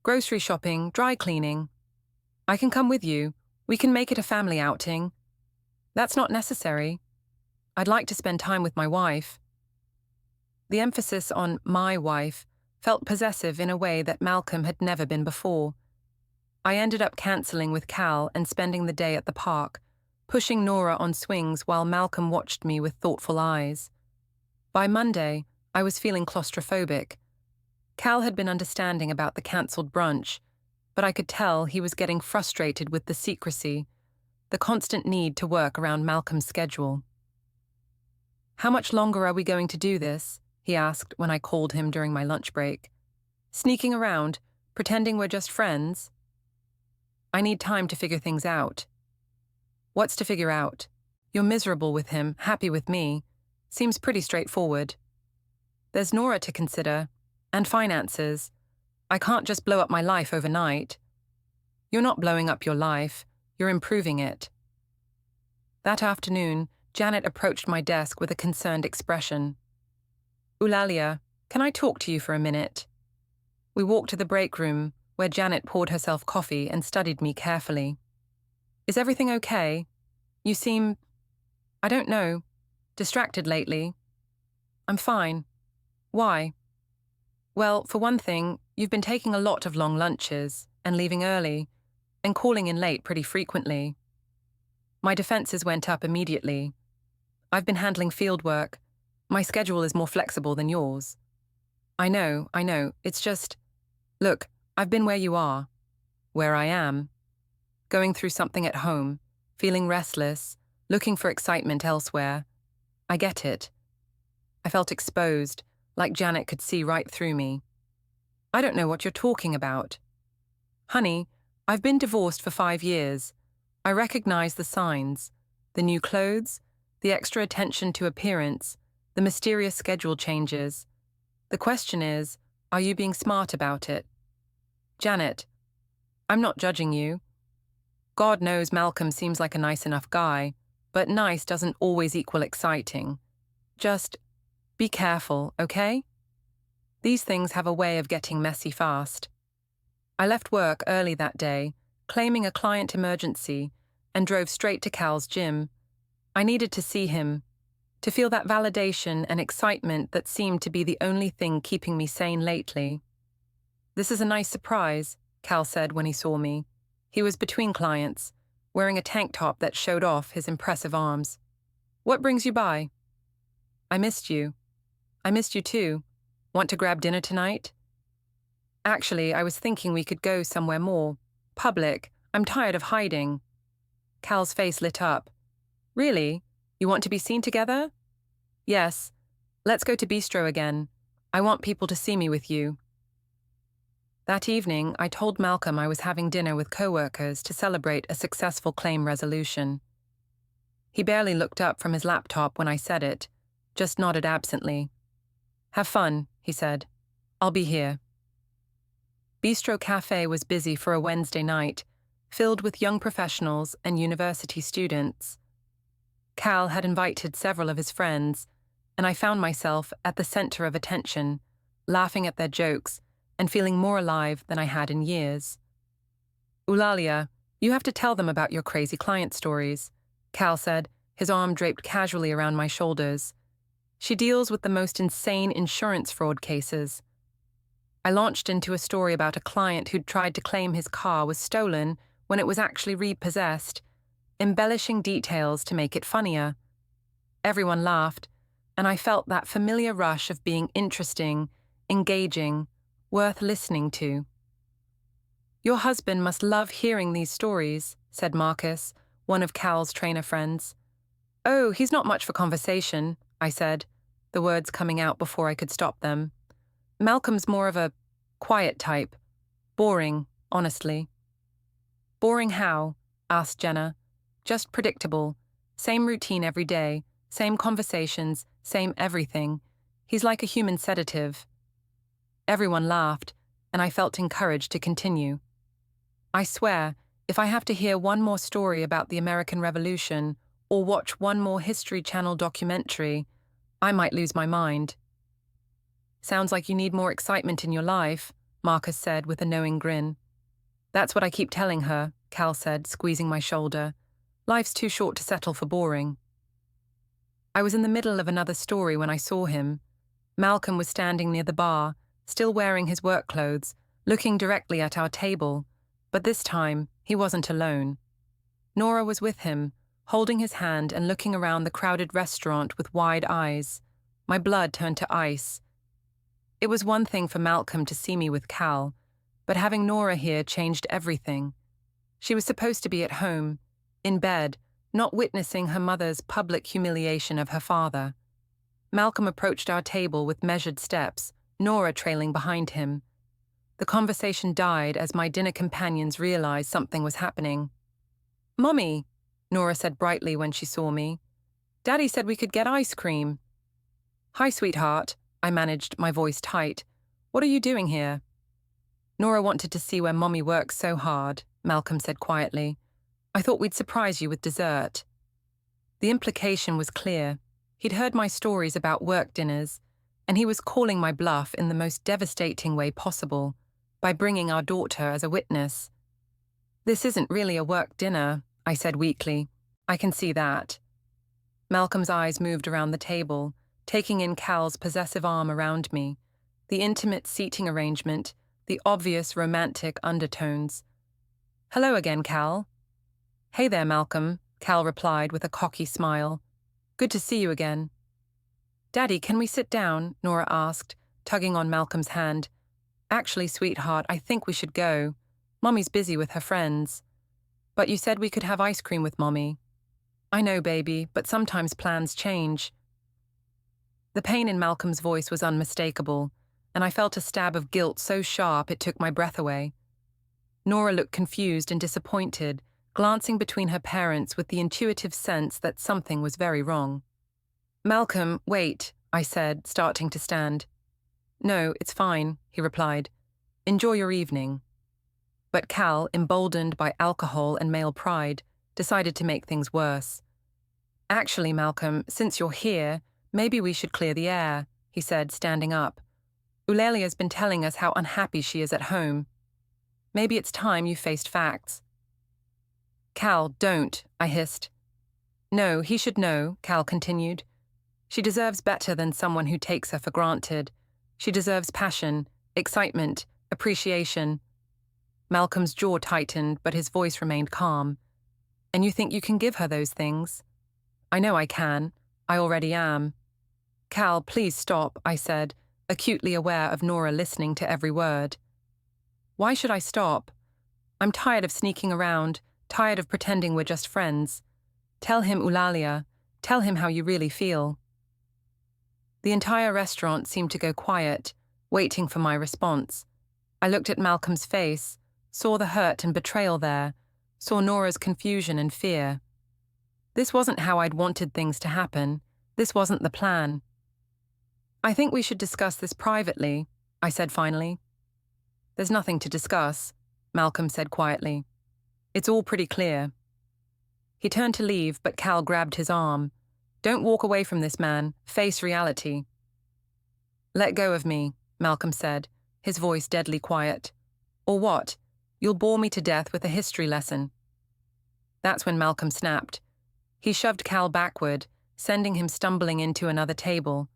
Grocery shopping, dry cleaning." "I can come with you. We can make it a family outing." "That's not necessary. I'd like to spend time with my wife." The emphasis on "my wife" felt possessive in a way that Malcolm had never been before. I ended up cancelling with Cal and spending the day at the park, pushing Norah on swings while Malcolm watched me with thoughtful eyes. By Monday, I was feeling claustrophobic. Cal had been understanding about the cancelled brunch, but I could tell he was getting frustrated with the secrecy, the constant need to work around Malcolm's schedule. "How much longer are we going to do this?" he asked when I called him during my lunch break. "Sneaking around, pretending we're just friends?" "I need time to figure things out." "What's to figure out? You're miserable with him, happy with me. Seems pretty straightforward." "There's Norah to consider, and finances. I can't just blow up my life overnight." "You're not blowing up your life, you're improving it." That afternoon, Janet approached my desk with a concerned expression. "Ulalia, can I talk to you for a minute?" We walked to the break room, where Janet poured herself coffee and studied me carefully. "Is everything okay? You seem, I don't know, distracted lately." "I'm fine." "Why?" "Well, for one thing, you've been taking a lot of long lunches and leaving early and calling in late pretty frequently." My defenses went up immediately. "I've been handling field work. My schedule is more flexible than yours." I know, it's just, look, I've been where you are, where I am, going through something at home, feeling restless, looking for excitement elsewhere. I get it." I felt exposed, like Janet could see right through me. "I don't know what you're talking about." "Honey, I've been divorced for 5 years. I recognize the signs: the new clothes, the extra attention to appearance, the mysterious schedule changes. The question is, are you being smart about it?" "Janet, I'm not judging you. God knows Malcolm seems like a nice enough guy, but nice doesn't always equal exciting. Just be careful, okay? These things have a way of getting messy fast." I left work early that day, claiming a client emergency, and drove straight to Cal's gym. I needed to see him, to feel that validation and excitement that seemed to be the only thing keeping me sane lately. "This is a nice surprise," Cal said when he saw me. He was between clients, wearing a tank top that showed off his impressive arms. "What brings you by?" "I missed you." I missed you too. Want to grab dinner tonight? Actually, I was thinking we could go somewhere more public. I'm tired of hiding. Cal's face lit up. Really? You want to be seen together? Yes. Let's go to bistro again. I want people to see me with you. That evening, I told Malcolm I was having dinner with co-workers to celebrate a successful claim resolution. He barely looked up from his laptop when I said it, just nodded absently. Have fun, he said. I'll be here. Bistro Cafe was busy for a Wednesday night, filled with young professionals and university students. Cal had invited several of his friends, and I found myself at the center of attention, laughing at their jokes and feeling more alive than I had in years. Ulalia, you have to tell them about your crazy client stories, Cal said, his arm draped casually around my shoulders. She deals with the most insane insurance fraud cases. I launched into a story about a client who'd tried to claim his car was stolen when it was actually repossessed, embellishing details to make it funnier. Everyone laughed, and I felt that familiar rush of being interesting, engaging, worth listening to. Your husband must love hearing these stories, said Marcus, one of Cal's trainer friends. Oh, he's not much for conversation, I said, the words coming out before I could stop them. Malcolm's more of a quiet type. Boring, honestly. Boring how? Asked Jenna. Just predictable. Same routine every day, same conversations, same everything. He's like a human sedative. Everyone laughed, and I felt encouraged to continue. I swear, if I have to hear one more story about the American Revolution or watch one more History Channel documentary, I might lose my mind. Sounds like you need more excitement in your life, Marcus said with a knowing grin. That's what I keep telling her, Cal said, squeezing my shoulder. Life's too short to settle for boring. I was in the middle of another story when I saw him. Malcolm was standing near the bar, still wearing his work clothes, looking directly at our table, but this time he wasn't alone. Norah was with him, holding his hand and looking around the crowded restaurant with wide eyes. My blood turned to ice. It was one thing for Malcolm to see me with Cal, but having Norah here changed everything. She was supposed to be at home, in bed, not witnessing her mother's public humiliation of her father. Malcolm approached our table with measured steps, Norah trailing behind him. The conversation died as my dinner companions realized something was happening. Mommy, Norah said brightly when she saw me. Daddy said we could get ice cream. Hi, sweetheart, I managed, my voice tight. What are you doing here? Norah wanted to see where Mommy works so hard, Malcolm said quietly. I thought we'd surprise you with dessert. The implication was clear. He'd heard my stories about work dinners, and he was calling my bluff in the most devastating way possible, by bringing our daughter as a witness. This isn't really a work dinner, I said weakly. I can see that. Malcolm's eyes moved around the table, taking in Cal's possessive arm around me, the intimate seating arrangement, the obvious romantic undertones. Hello again, Cal. Hey there, Malcolm, Cal replied with a cocky smile. Good to see you again. Daddy, can we sit down? Norah asked, tugging on Malcolm's hand. Actually, sweetheart, I think we should go. Mommy's busy with her friends. But you said we could have ice cream with Mommy. I know, baby, but sometimes plans change. The pain in Malcolm's voice was unmistakable, and I felt a stab of guilt so sharp it took my breath away. Norah looked confused and disappointed, glancing between her parents with the intuitive sense that something was very wrong. Malcolm, wait, I said, starting to stand. No, it's fine, he replied. Enjoy your evening. But Cal, emboldened by alcohol and male pride, decided to make things worse. Actually, Malcolm, since you're here, maybe we should clear the air, he said, standing up. Ulalia's been telling us how unhappy she is at home. Maybe it's time you faced facts. Cal, don't, I hissed. No, he should know, Cal continued. She deserves better than someone who takes her for granted. She deserves passion, excitement, appreciation. Malcolm's jaw tightened, but his voice remained calm. And you think you can give her those things? I know I can. I already am. Cal, please stop, I said, acutely aware of Norah listening to every word. Why should I stop? I'm tired of sneaking around, tired of pretending we're just friends. Tell him, Ulalia. Tell him how you really feel. The entire restaurant seemed to go quiet, waiting for my response. I looked at Malcolm's face, saw the hurt and betrayal there, saw Norah's confusion and fear. This wasn't how I'd wanted things to happen. This wasn't the plan. I think we should discuss this privately, I said finally. There's nothing to discuss, Malcolm said quietly. It's all pretty clear. He turned to leave, but Cal grabbed his arm. Don't walk away from this, man. Face reality. Let go of me, Malcolm said, his voice deadly quiet. Or what? You'll bore me to death with a history lesson. That's when Malcolm snapped. He shoved Cal backward, sending him stumbling into another table.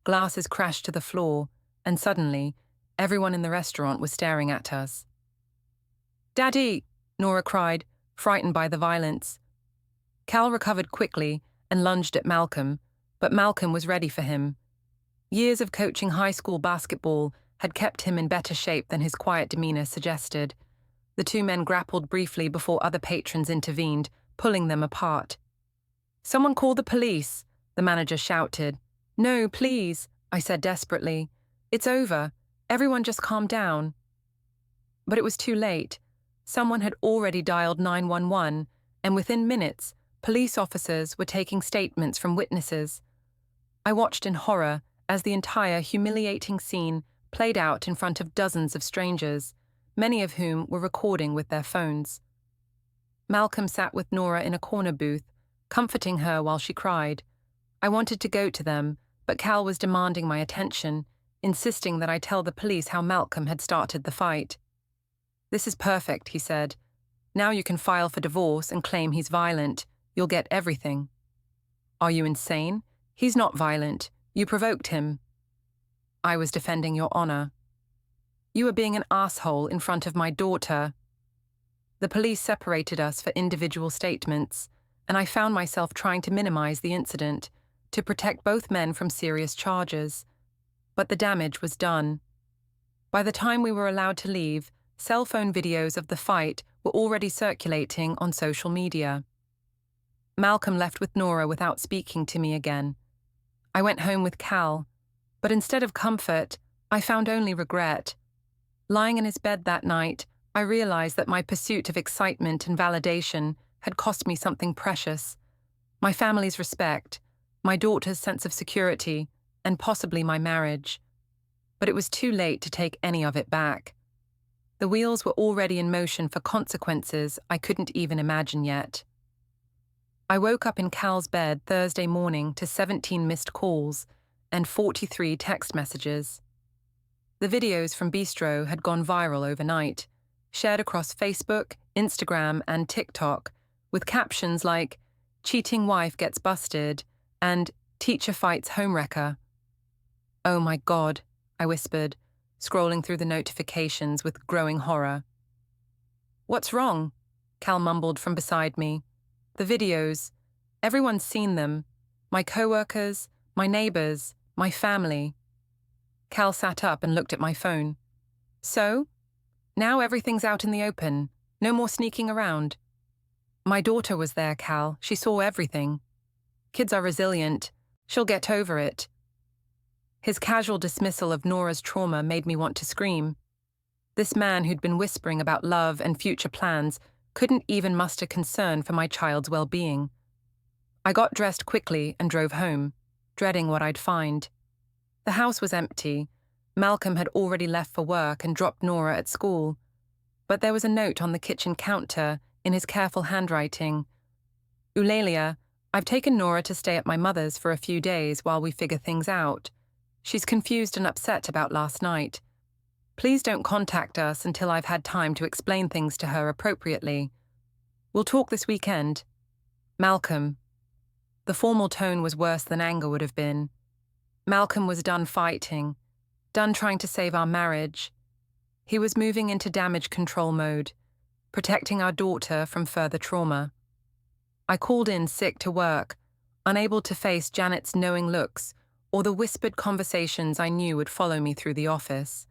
Glasses crashed to the floor, and suddenly, everyone in the restaurant was staring at us. Daddy! Norah cried, frightened by the violence. Cal recovered quickly and lunged at Malcolm, but Malcolm was ready for him. Years of coaching high school basketball had kept him in better shape than his quiet demeanor suggested. The two men grappled briefly before other patrons intervened, pulling them apart. Someone call the police, the manager shouted. No, please, I said desperately. It's over. Everyone just calm down. But it was too late. Someone had already dialed 911, and within minutes, police officers were taking statements from witnesses. I watched in horror as the entire humiliating scene played out in front of dozens of strangers, many of whom were recording with their phones. Malcolm sat with Norah in a corner booth, comforting her while she cried. I wanted to go to them, but Cal was demanding my attention, insisting that I tell the police how Malcolm had started the fight. This is perfect, he said. Now you can file for divorce and claim he's violent. You'll get everything. Are you insane? He's not violent. You provoked him. I was defending your honor. You were being an asshole in front of my daughter. The police separated us for individual statements, and I found myself trying to minimize the incident, to protect both men from serious charges. But the damage was done. By the time we were allowed to leave, cell phone videos of the fight were already circulating on social media. Malcolm left with Norah without speaking to me again. I went home with Cal, but instead of comfort, I found only regret. Lying in his bed that night, I realized that my pursuit of excitement and validation had cost me something precious. My family's respect, my daughter's sense of security, and possibly my marriage. But it was too late to take any of it back. The wheels were already in motion for consequences I couldn't even imagine yet. I woke up in Cal's bed Thursday morning to 17 missed calls and 43 text messages. The videos from Bistro had gone viral overnight, shared across Facebook, Instagram, and TikTok, with captions like, "Cheating wife gets busted," and "Teacher fights homewrecker." Oh my God, I whispered, scrolling through the notifications with growing horror. What's wrong? Cal mumbled from beside me. The videos. Everyone's seen them. My co-workers, my neighbors, my family. Cal sat up and looked at my phone. So? Now everything's out in the open. No more sneaking around. My daughter was there, Cal. She saw everything. Kids are resilient. She'll get over it. His casual dismissal of Norah's trauma made me want to scream. This man who'd been whispering about love and future plans couldn't even muster concern for my child's well-being. I got dressed quickly and drove home, dreading what I'd find. The house was empty. Malcolm had already left for work and dropped Norah at school. But there was a note on the kitchen counter in his careful handwriting. Ulalia, I've taken Norah to stay at my mother's for a few days while we figure things out. She's confused and upset about last night. Please don't contact us until I've had time to explain things to her appropriately. We'll talk this weekend. Malcolm. The formal tone was worse than anger would have been. Malcolm was done fighting, done trying to save our marriage. He was moving into damage control mode, protecting our daughter from further trauma. I called in sick to work, unable to face Janet's knowing looks or the whispered conversations I knew would follow me through the office.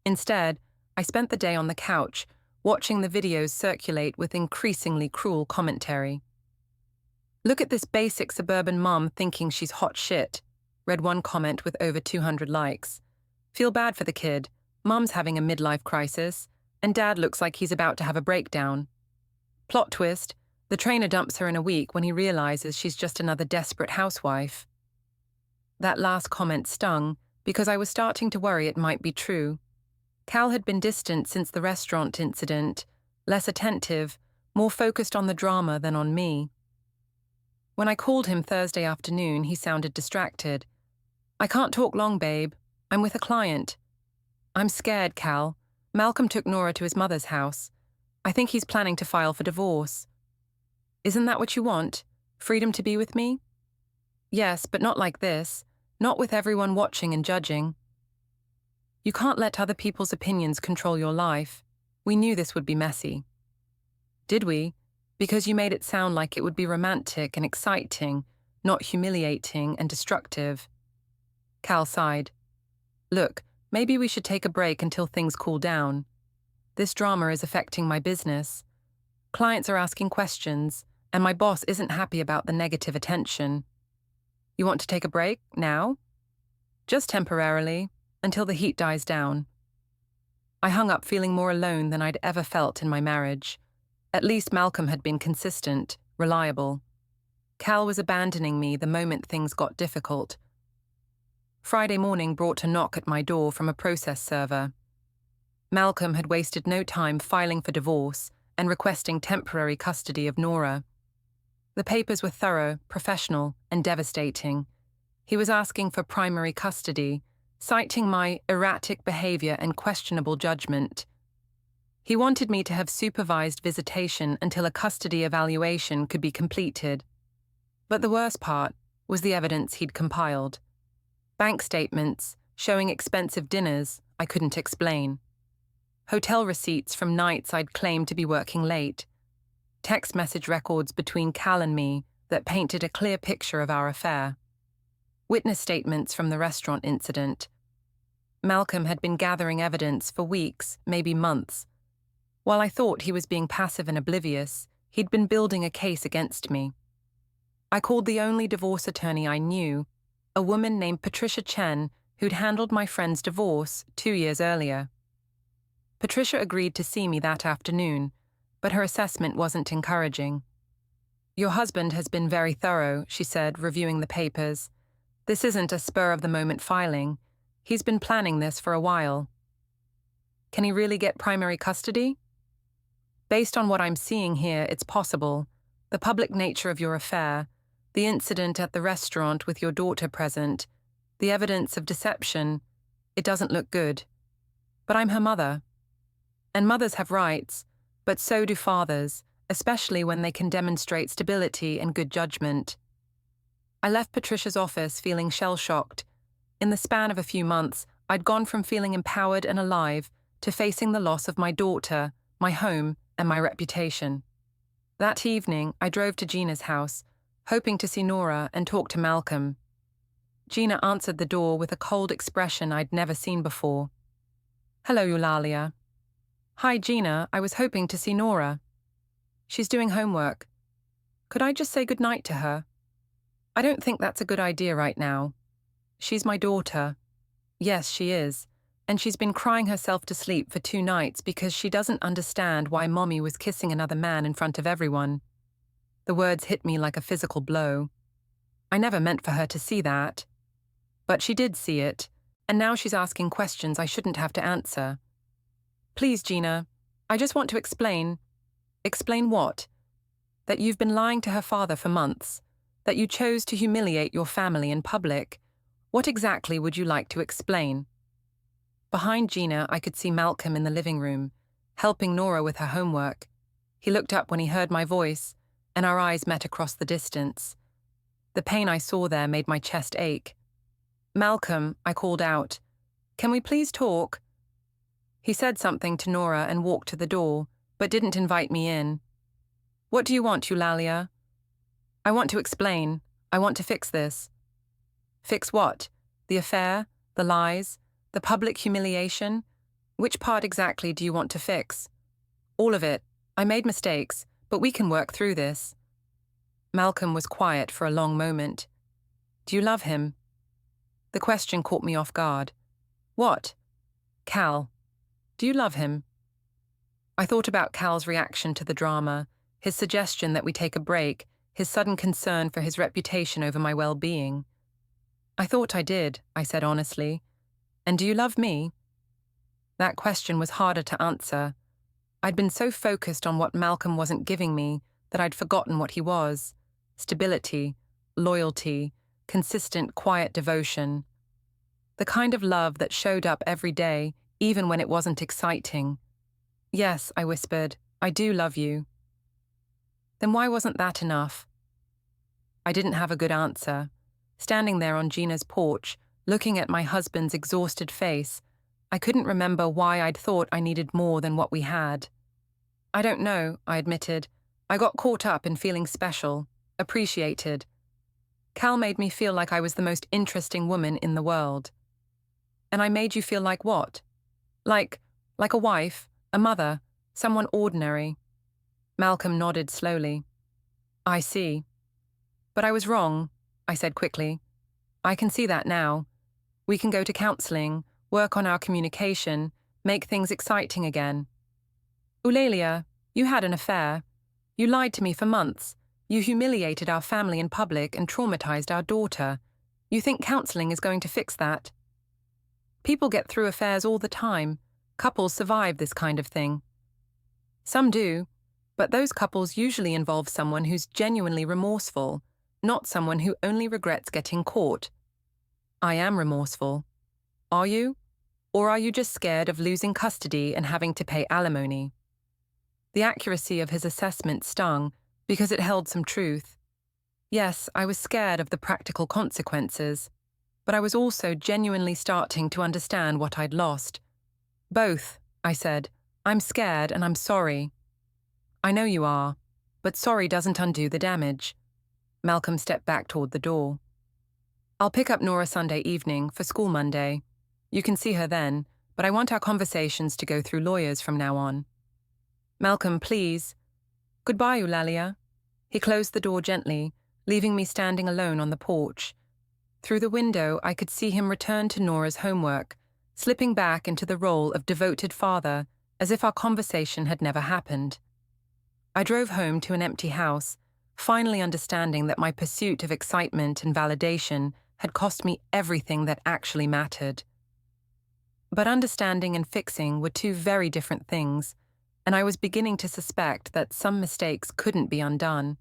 Instead, I spent the day on the couch, watching the videos circulate with increasingly cruel commentary. "Look at this basic suburban mom thinking she's hot shit," read one comment with over 200 likes. "Feel bad for the kid. Mom's having a midlife crisis, and dad looks like he's about to have a breakdown. Plot twist, the trainer dumps her in a week when he realizes she's just another desperate housewife." That last comment stung because I was starting to worry it might be true. Cal had been distant since the restaurant incident, less attentive, more focused on the drama than on me. When I called him Thursday afternoon, he sounded distracted. "I can't talk long, babe. I'm with a client." "I'm scared, Cal. Malcolm took Norah to his mother's house. I think he's planning to file for divorce." "Isn't that what you want? Freedom to be with me?" "Yes, but not like this. Not with everyone watching and judging." "You can't let other people's opinions control your life. We knew this would be messy." "Did we? Because you made it sound like it would be romantic and exciting, not humiliating and destructive." Cal sighed. "Look, maybe we should take a break until things cool down. This drama is affecting my business. Clients are asking questions, and my boss isn't happy about the negative attention. You want to take a break, now?" "Just temporarily, until the heat dies down." I hung up feeling more alone than I'd ever felt in my marriage. At least Malcolm had been consistent, reliable. Cal was abandoning me the moment things got difficult. Friday morning brought a knock at my door from a process server. Malcolm had wasted no time filing for divorce and requesting temporary custody of Norah. The papers were thorough, professional, and devastating. He was asking for primary custody, citing my erratic behavior and questionable judgment. He wanted me to have supervised visitation until a custody evaluation could be completed. But the worst part was the evidence he'd compiled. Bank statements showing expensive dinners I couldn't explain. Hotel receipts from nights I'd claimed to be working late. Text message records between Cal and me that painted a clear picture of our affair. Witness statements from the restaurant incident. Malcolm had been gathering evidence for weeks, maybe months. While I thought he was being passive and oblivious, he'd been building a case against me. I called the only divorce attorney I knew, a woman named Patricia Chen, who'd handled my friend's divorce 2 years earlier. Patricia agreed to see me that afternoon, but her assessment wasn't encouraging. "Your husband has been very thorough," she said, reviewing the papers. "This isn't a spur-of-the-moment filing. He's been planning this for a while." "Can he really get primary custody?" "Based on what I'm seeing here, it's possible. The public nature of your affair, the incident at the restaurant with your daughter present, the evidence of deception, it doesn't look good. But I'm her mother. And mothers have rights, but so do fathers, especially when they can demonstrate stability and good judgment." I left Patricia's office feeling shell-shocked. In the span of a few months, I'd gone from feeling empowered and alive to facing the loss of my daughter, my home, and my reputation. That evening, I drove to Gina's house, hoping to see Norah and talk to Malcolm. Gina answered the door with a cold expression I'd never seen before. "Hello, Ulalia." "Hi, Gina, I was hoping to see Norah." "She's doing homework. Could I just say goodnight to her?" "I don't think that's a good idea right now. She's my daughter." "Yes, she is. And she's been crying herself to sleep for 2 nights because she doesn't understand why Mommy was kissing another man in front of everyone." The words hit me like a physical blow. I never meant for her to see that. But she did see it, and now she's asking questions I shouldn't have to answer. "Please, Gina, I just want to explain." "Explain what?" "That you've been lying to her father for months, that you chose to humiliate your family in public. What exactly would you like to explain?" Behind Gina, I could see Malcolm in the living room, helping Norah with her homework. He looked up when he heard my voice, and our eyes met across the distance. The pain I saw there made my chest ache. "Malcolm," I called out, "can we please talk?" He said something to Norah and walked to the door, but didn't invite me in. "What do you want, Ulalia?" "I want to explain. I want to fix this." Fix what? The affair? The lies? The public humiliation? Which part exactly do you want to fix? All of it. I made mistakes, but we can work through this. Malcolm was quiet for a long moment. Do you love him? The question caught me off guard. What? Cal. Do you love him? I thought about Cal's reaction to the drama, his suggestion that we take a break, his sudden concern for his reputation over my well-being. I thought I did, I said honestly. And do you love me? That question was harder to answer. I'd been so focused on what Malcolm wasn't giving me that I'd forgotten what he was. Stability, loyalty, consistent, quiet devotion. The kind of love that showed up every day, even when it wasn't exciting. Yes, I whispered, I do love you. Then why wasn't that enough? I didn't have a good answer. Standing there on Gina's porch, looking at my husband's exhausted face, I couldn't remember why I'd thought I needed more than what we had. I don't know, I admitted. I got caught up in feeling special, appreciated. Cal made me feel like I was the most interesting woman in the world. And I made you feel like what? Like a wife, a mother, someone ordinary. Malcolm nodded slowly. I see. But I was wrong, I said quickly. I can see that now. We can go to counselling, work on our communication, make things exciting again. Ulalia, you had an affair. You lied to me for months. You humiliated our family in public and traumatized our daughter. You think counselling is going to fix that? People get through affairs all the time. Couples survive this kind of thing. Some do, but those couples usually involve someone who's genuinely remorseful, not someone who only regrets getting caught. I am remorseful. Are you? Or are you just scared of losing custody and having to pay alimony? The accuracy of his assessment stung because it held some truth. Yes, I was scared of the practical consequences, but I was also genuinely starting to understand what I'd lost. Both, I said. I'm scared and I'm sorry. I know you are, but sorry doesn't undo the damage. Malcolm stepped back toward the door. I'll pick up Norah Sunday evening for school Monday. You can see her then, but I want our conversations to go through lawyers from now on. Malcolm, please. Goodbye, Ulalia. He closed the door gently, leaving me standing alone on the porch. Through the window, I could see him return to Norah's homework, slipping back into the role of devoted father, as if our conversation had never happened. I drove home to an empty house, finally understanding that my pursuit of excitement and validation had cost me everything that actually mattered. But understanding and fixing were two very different things, and I was beginning to suspect that some mistakes couldn't be undone.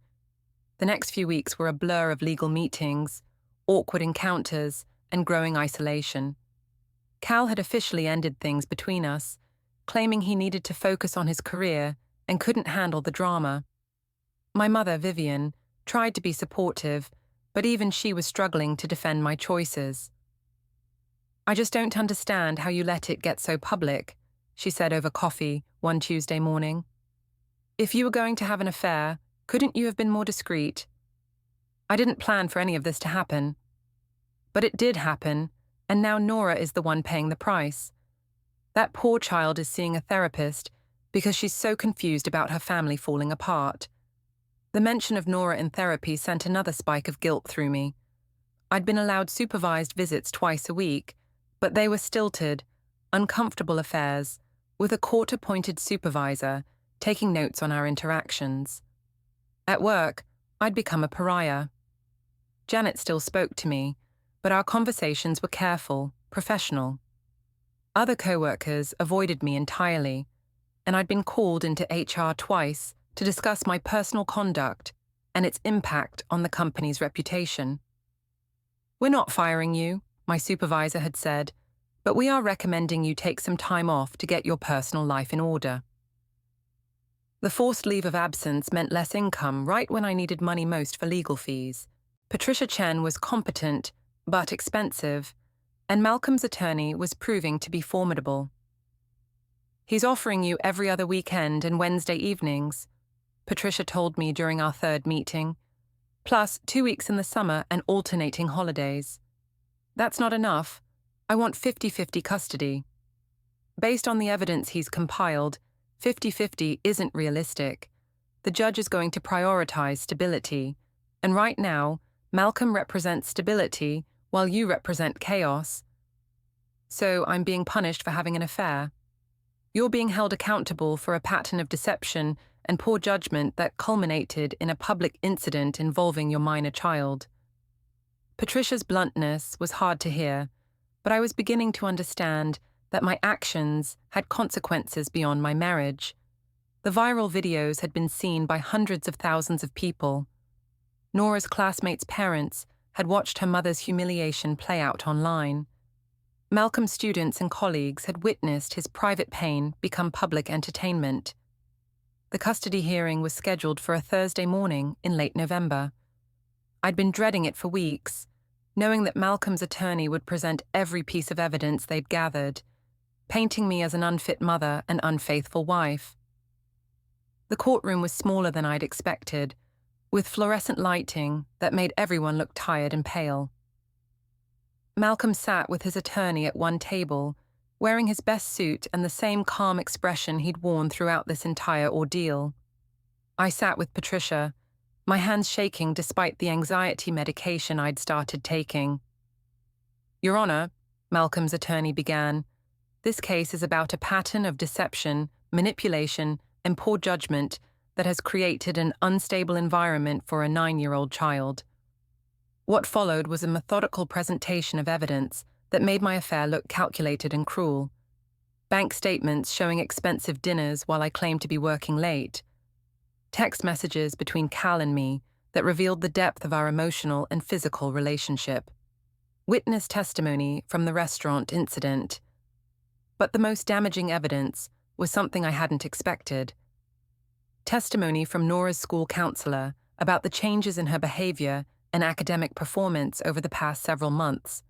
The next few weeks were a blur of legal meetings, awkward encounters, and growing isolation. Cal had officially ended things between us, claiming he needed to focus on his career and couldn't handle the drama. My mother, Vivian, tried to be supportive, but even she was struggling to defend my choices. I just don't understand how you let it get so public, she said over coffee one Tuesday morning. If you were going to have an affair, couldn't you have been more discreet? I didn't plan for any of this to happen. But it did happen, and now Norah is the one paying the price. That poor child is seeing a therapist because she's so confused about her family falling apart. The mention of Norah in therapy sent another spike of guilt through me. I'd been allowed supervised visits twice a week, but they were stilted, uncomfortable affairs, with a court-appointed supervisor taking notes on our interactions. At work, I'd become a pariah. Janet still spoke to me, but our conversations were careful, professional. Other co-workers avoided me entirely, and I'd been called into HR twice to discuss my personal conduct and its impact on the company's reputation. We're not firing you, my supervisor had said, but we are recommending you take some time off to get your personal life in order. The forced leave of absence meant less income right when I needed money most for legal fees. Patricia Chen was competent, but expensive, and Malcolm's attorney was proving to be formidable. He's offering you every other weekend and Wednesday evenings, Patricia told me during our third meeting, plus 2 weeks in the summer and alternating holidays. That's not enough. I want 50-50 custody. Based on the evidence he's compiled, 50-50 isn't realistic. The judge is going to prioritize stability. And right now, Malcolm represents stability while you represent chaos. So I'm being punished for having an affair. You're being held accountable for a pattern of deception and poor judgment that culminated in a public incident involving your minor child. Patricia's bluntness was hard to hear, but I was beginning to understand that my actions had consequences beyond my marriage. The viral videos had been seen by hundreds of thousands of people. Norah's classmates' parents had watched her mother's humiliation play out online. Malcolm's students and colleagues had witnessed his private pain become public entertainment. The custody hearing was scheduled for a Thursday morning in late November. I'd been dreading it for weeks, knowing that Malcolm's attorney would present every piece of evidence they'd gathered, painting me as an unfit mother and unfaithful wife. The courtroom was smaller than I'd expected, with fluorescent lighting that made everyone look tired and pale. Malcolm sat with his attorney at one table, wearing his best suit and the same calm expression he'd worn throughout this entire ordeal. I sat with Patricia, my hands shaking despite the anxiety medication I'd started taking. "Your Honor," Malcolm's attorney began, "this case is about a pattern of deception, manipulation, and poor judgment that has created an unstable environment for a 9-year-old child." What followed was a methodical presentation of evidence that made my affair look calculated and cruel. Bank statements showing expensive dinners while I claimed to be working late. Text messages between Cal and me that revealed the depth of our emotional and physical relationship. Witness testimony from the restaurant incident. But the most damaging evidence was something I hadn't expected. Testimony from Norah's school counselor about the changes in her behavior and academic performance over the past several months.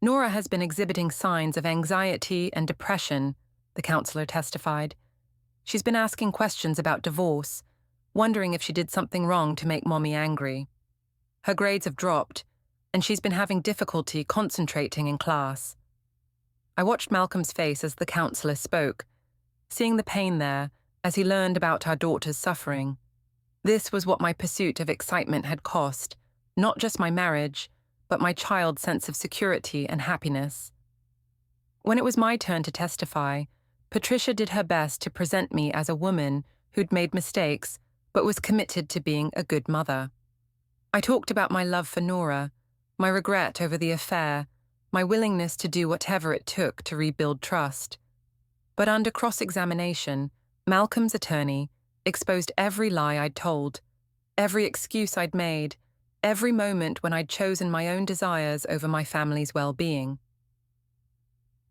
Norah has been exhibiting signs of anxiety and depression, the counselor testified. She's been asking questions about divorce, wondering if she did something wrong to make Mommy angry. Her grades have dropped, and she's been having difficulty concentrating in class. I watched Malcolm's face as the counselor spoke, seeing the pain there as he learned about our daughter's suffering. This was what my pursuit of excitement had cost, not just my marriage, but my child's sense of security and happiness. When it was my turn to testify, Patricia did her best to present me as a woman who'd made mistakes but was committed to being a good mother. I talked about my love for Norah, my regret over the affair, my willingness to do whatever it took to rebuild trust. But under cross-examination, Malcolm's attorney exposed every lie I'd told, every excuse I'd made, every moment when I'd chosen my own desires over my family's well-being.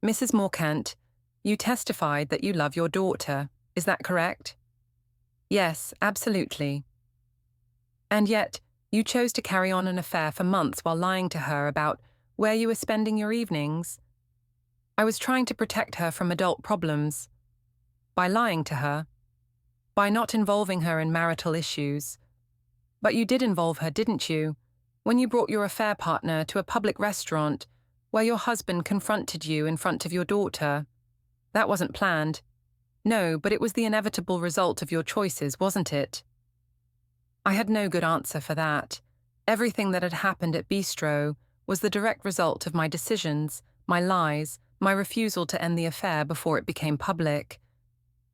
"Mrs. Morcant, you testified that you love your daughter, is that correct?" "Yes, absolutely." "And yet, you chose to carry on an affair for months while lying to her about where you were spending your evenings?" "I was trying to protect her from adult problems." "By lying to her?" "By not involving her in marital issues." "But you did involve her, didn't you, when you brought your affair partner to a public restaurant where your husband confronted you in front of your daughter? That wasn't planned." "No, but it was the inevitable result of your choices, wasn't it?" I had no good answer for that. Everything that had happened at Bistro was the direct result of my decisions, my lies, my refusal to end the affair before it became public.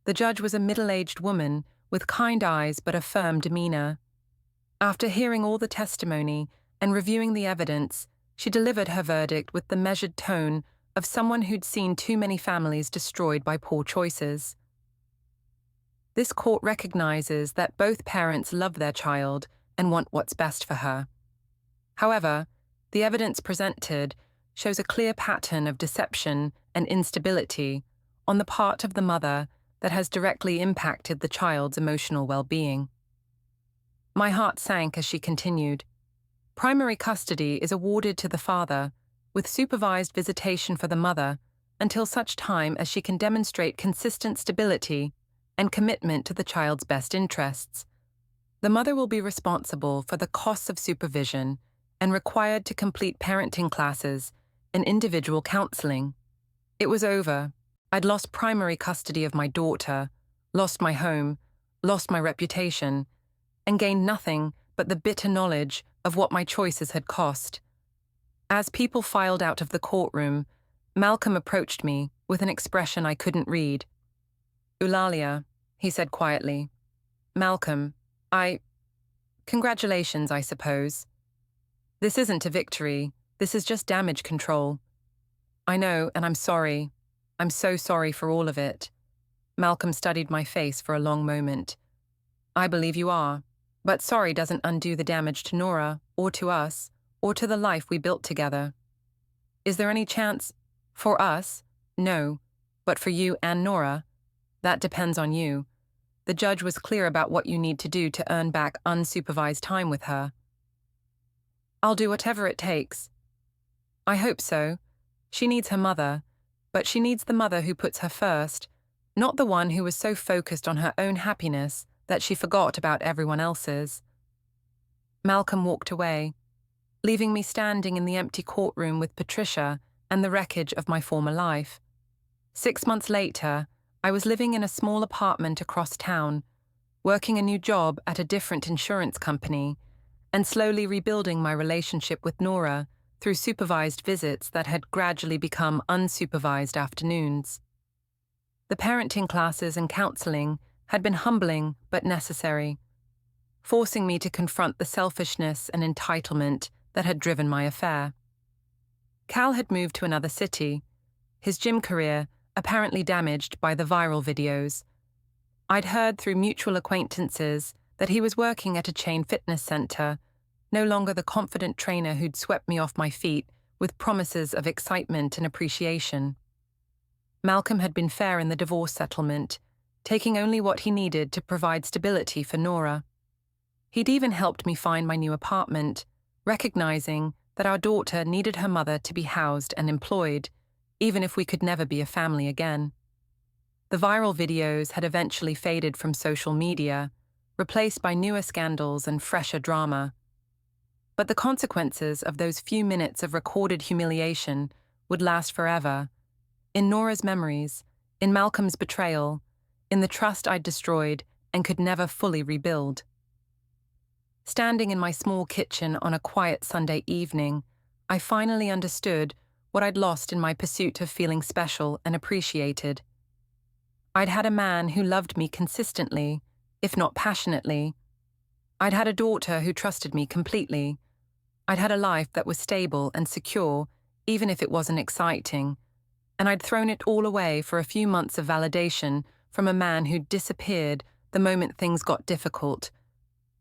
The judge was a middle-aged woman with kind eyes but a firm demeanor. After hearing all the testimony and reviewing the evidence, she delivered her verdict with the measured tone of someone who'd seen too many families destroyed by poor choices. This court recognizes that both parents love their child and want what's best for her. However, the evidence presented shows a clear pattern of deception and instability on the part of the mother that has directly impacted the child's emotional well-being. My heart sank as she continued. Primary custody is awarded to the father, with supervised visitation for the mother, until such time as she can demonstrate consistent stability and commitment to the child's best interests. The mother will be responsible for the costs of supervision and required to complete parenting classes and individual counseling. It was over. I'd lost primary custody of my daughter, lost my home, lost my reputation, and gained nothing but the bitter knowledge of what my choices had cost. As people filed out of the courtroom, Malcolm approached me with an expression I couldn't read. "Ulalia," he said quietly. "Malcolm, Congratulations, I suppose. This isn't a victory. This is just damage control. I know, and I'm sorry. I'm so sorry for all of it." Malcolm studied my face for a long moment. "I believe you are. But sorry doesn't undo the damage to Norah, or to us, or to the life we built together. Is there any chance? For us? No. But for you and Norah? That depends on you. The judge was clear about what you need to do to earn back unsupervised time with her." "I'll do whatever it takes." "I hope so. She needs her mother, but she needs the mother who puts her first, not the one who was so focused on her own happiness that she forgot about everyone else's." Malcolm walked away, leaving me standing in the empty courtroom with Patricia and the wreckage of my former life. 6 months later, I was living in a small apartment across town, working a new job at a different insurance company, and slowly rebuilding my relationship with Norah through supervised visits that had gradually become unsupervised afternoons. The parenting classes and counseling had been humbling but necessary, forcing me to confront the selfishness and entitlement that had driven my affair. Cal had moved to another city, his gym career apparently damaged by the viral videos. I'd heard through mutual acquaintances that he was working at a chain fitness center, no longer the confident trainer who'd swept me off my feet with promises of excitement and appreciation. Malcolm had been fair in the divorce settlement, taking only what he needed to provide stability for Norah. He'd even helped me find my new apartment, recognizing that our daughter needed her mother to be housed and employed, even if we could never be a family again. The viral videos had eventually faded from social media, replaced by newer scandals and fresher drama. But the consequences of those few minutes of recorded humiliation would last forever, in Norah's memories, in Malcolm's betrayal, in the trust I'd destroyed and could never fully rebuild. Standing in my small kitchen on a quiet Sunday evening, I finally understood what I'd lost in my pursuit of feeling special and appreciated. I'd had a man who loved me consistently, if not passionately. I'd had a daughter who trusted me completely. I'd had a life that was stable and secure, even if it wasn't exciting. And I'd thrown it all away for a few months of validation from a man who'd disappeared the moment things got difficult,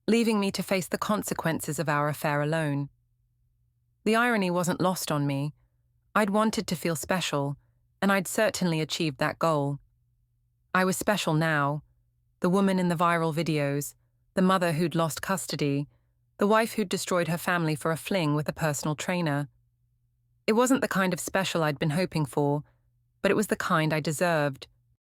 leaving me to face the consequences of our affair alone. The irony wasn't lost on me. I'd wanted to feel special, and I'd certainly achieved that goal. I was special now, the woman in the viral videos, the mother who'd lost custody, the wife who'd destroyed her family for a fling with a personal trainer. It wasn't the kind of special I'd been hoping for, but it was the kind I deserved.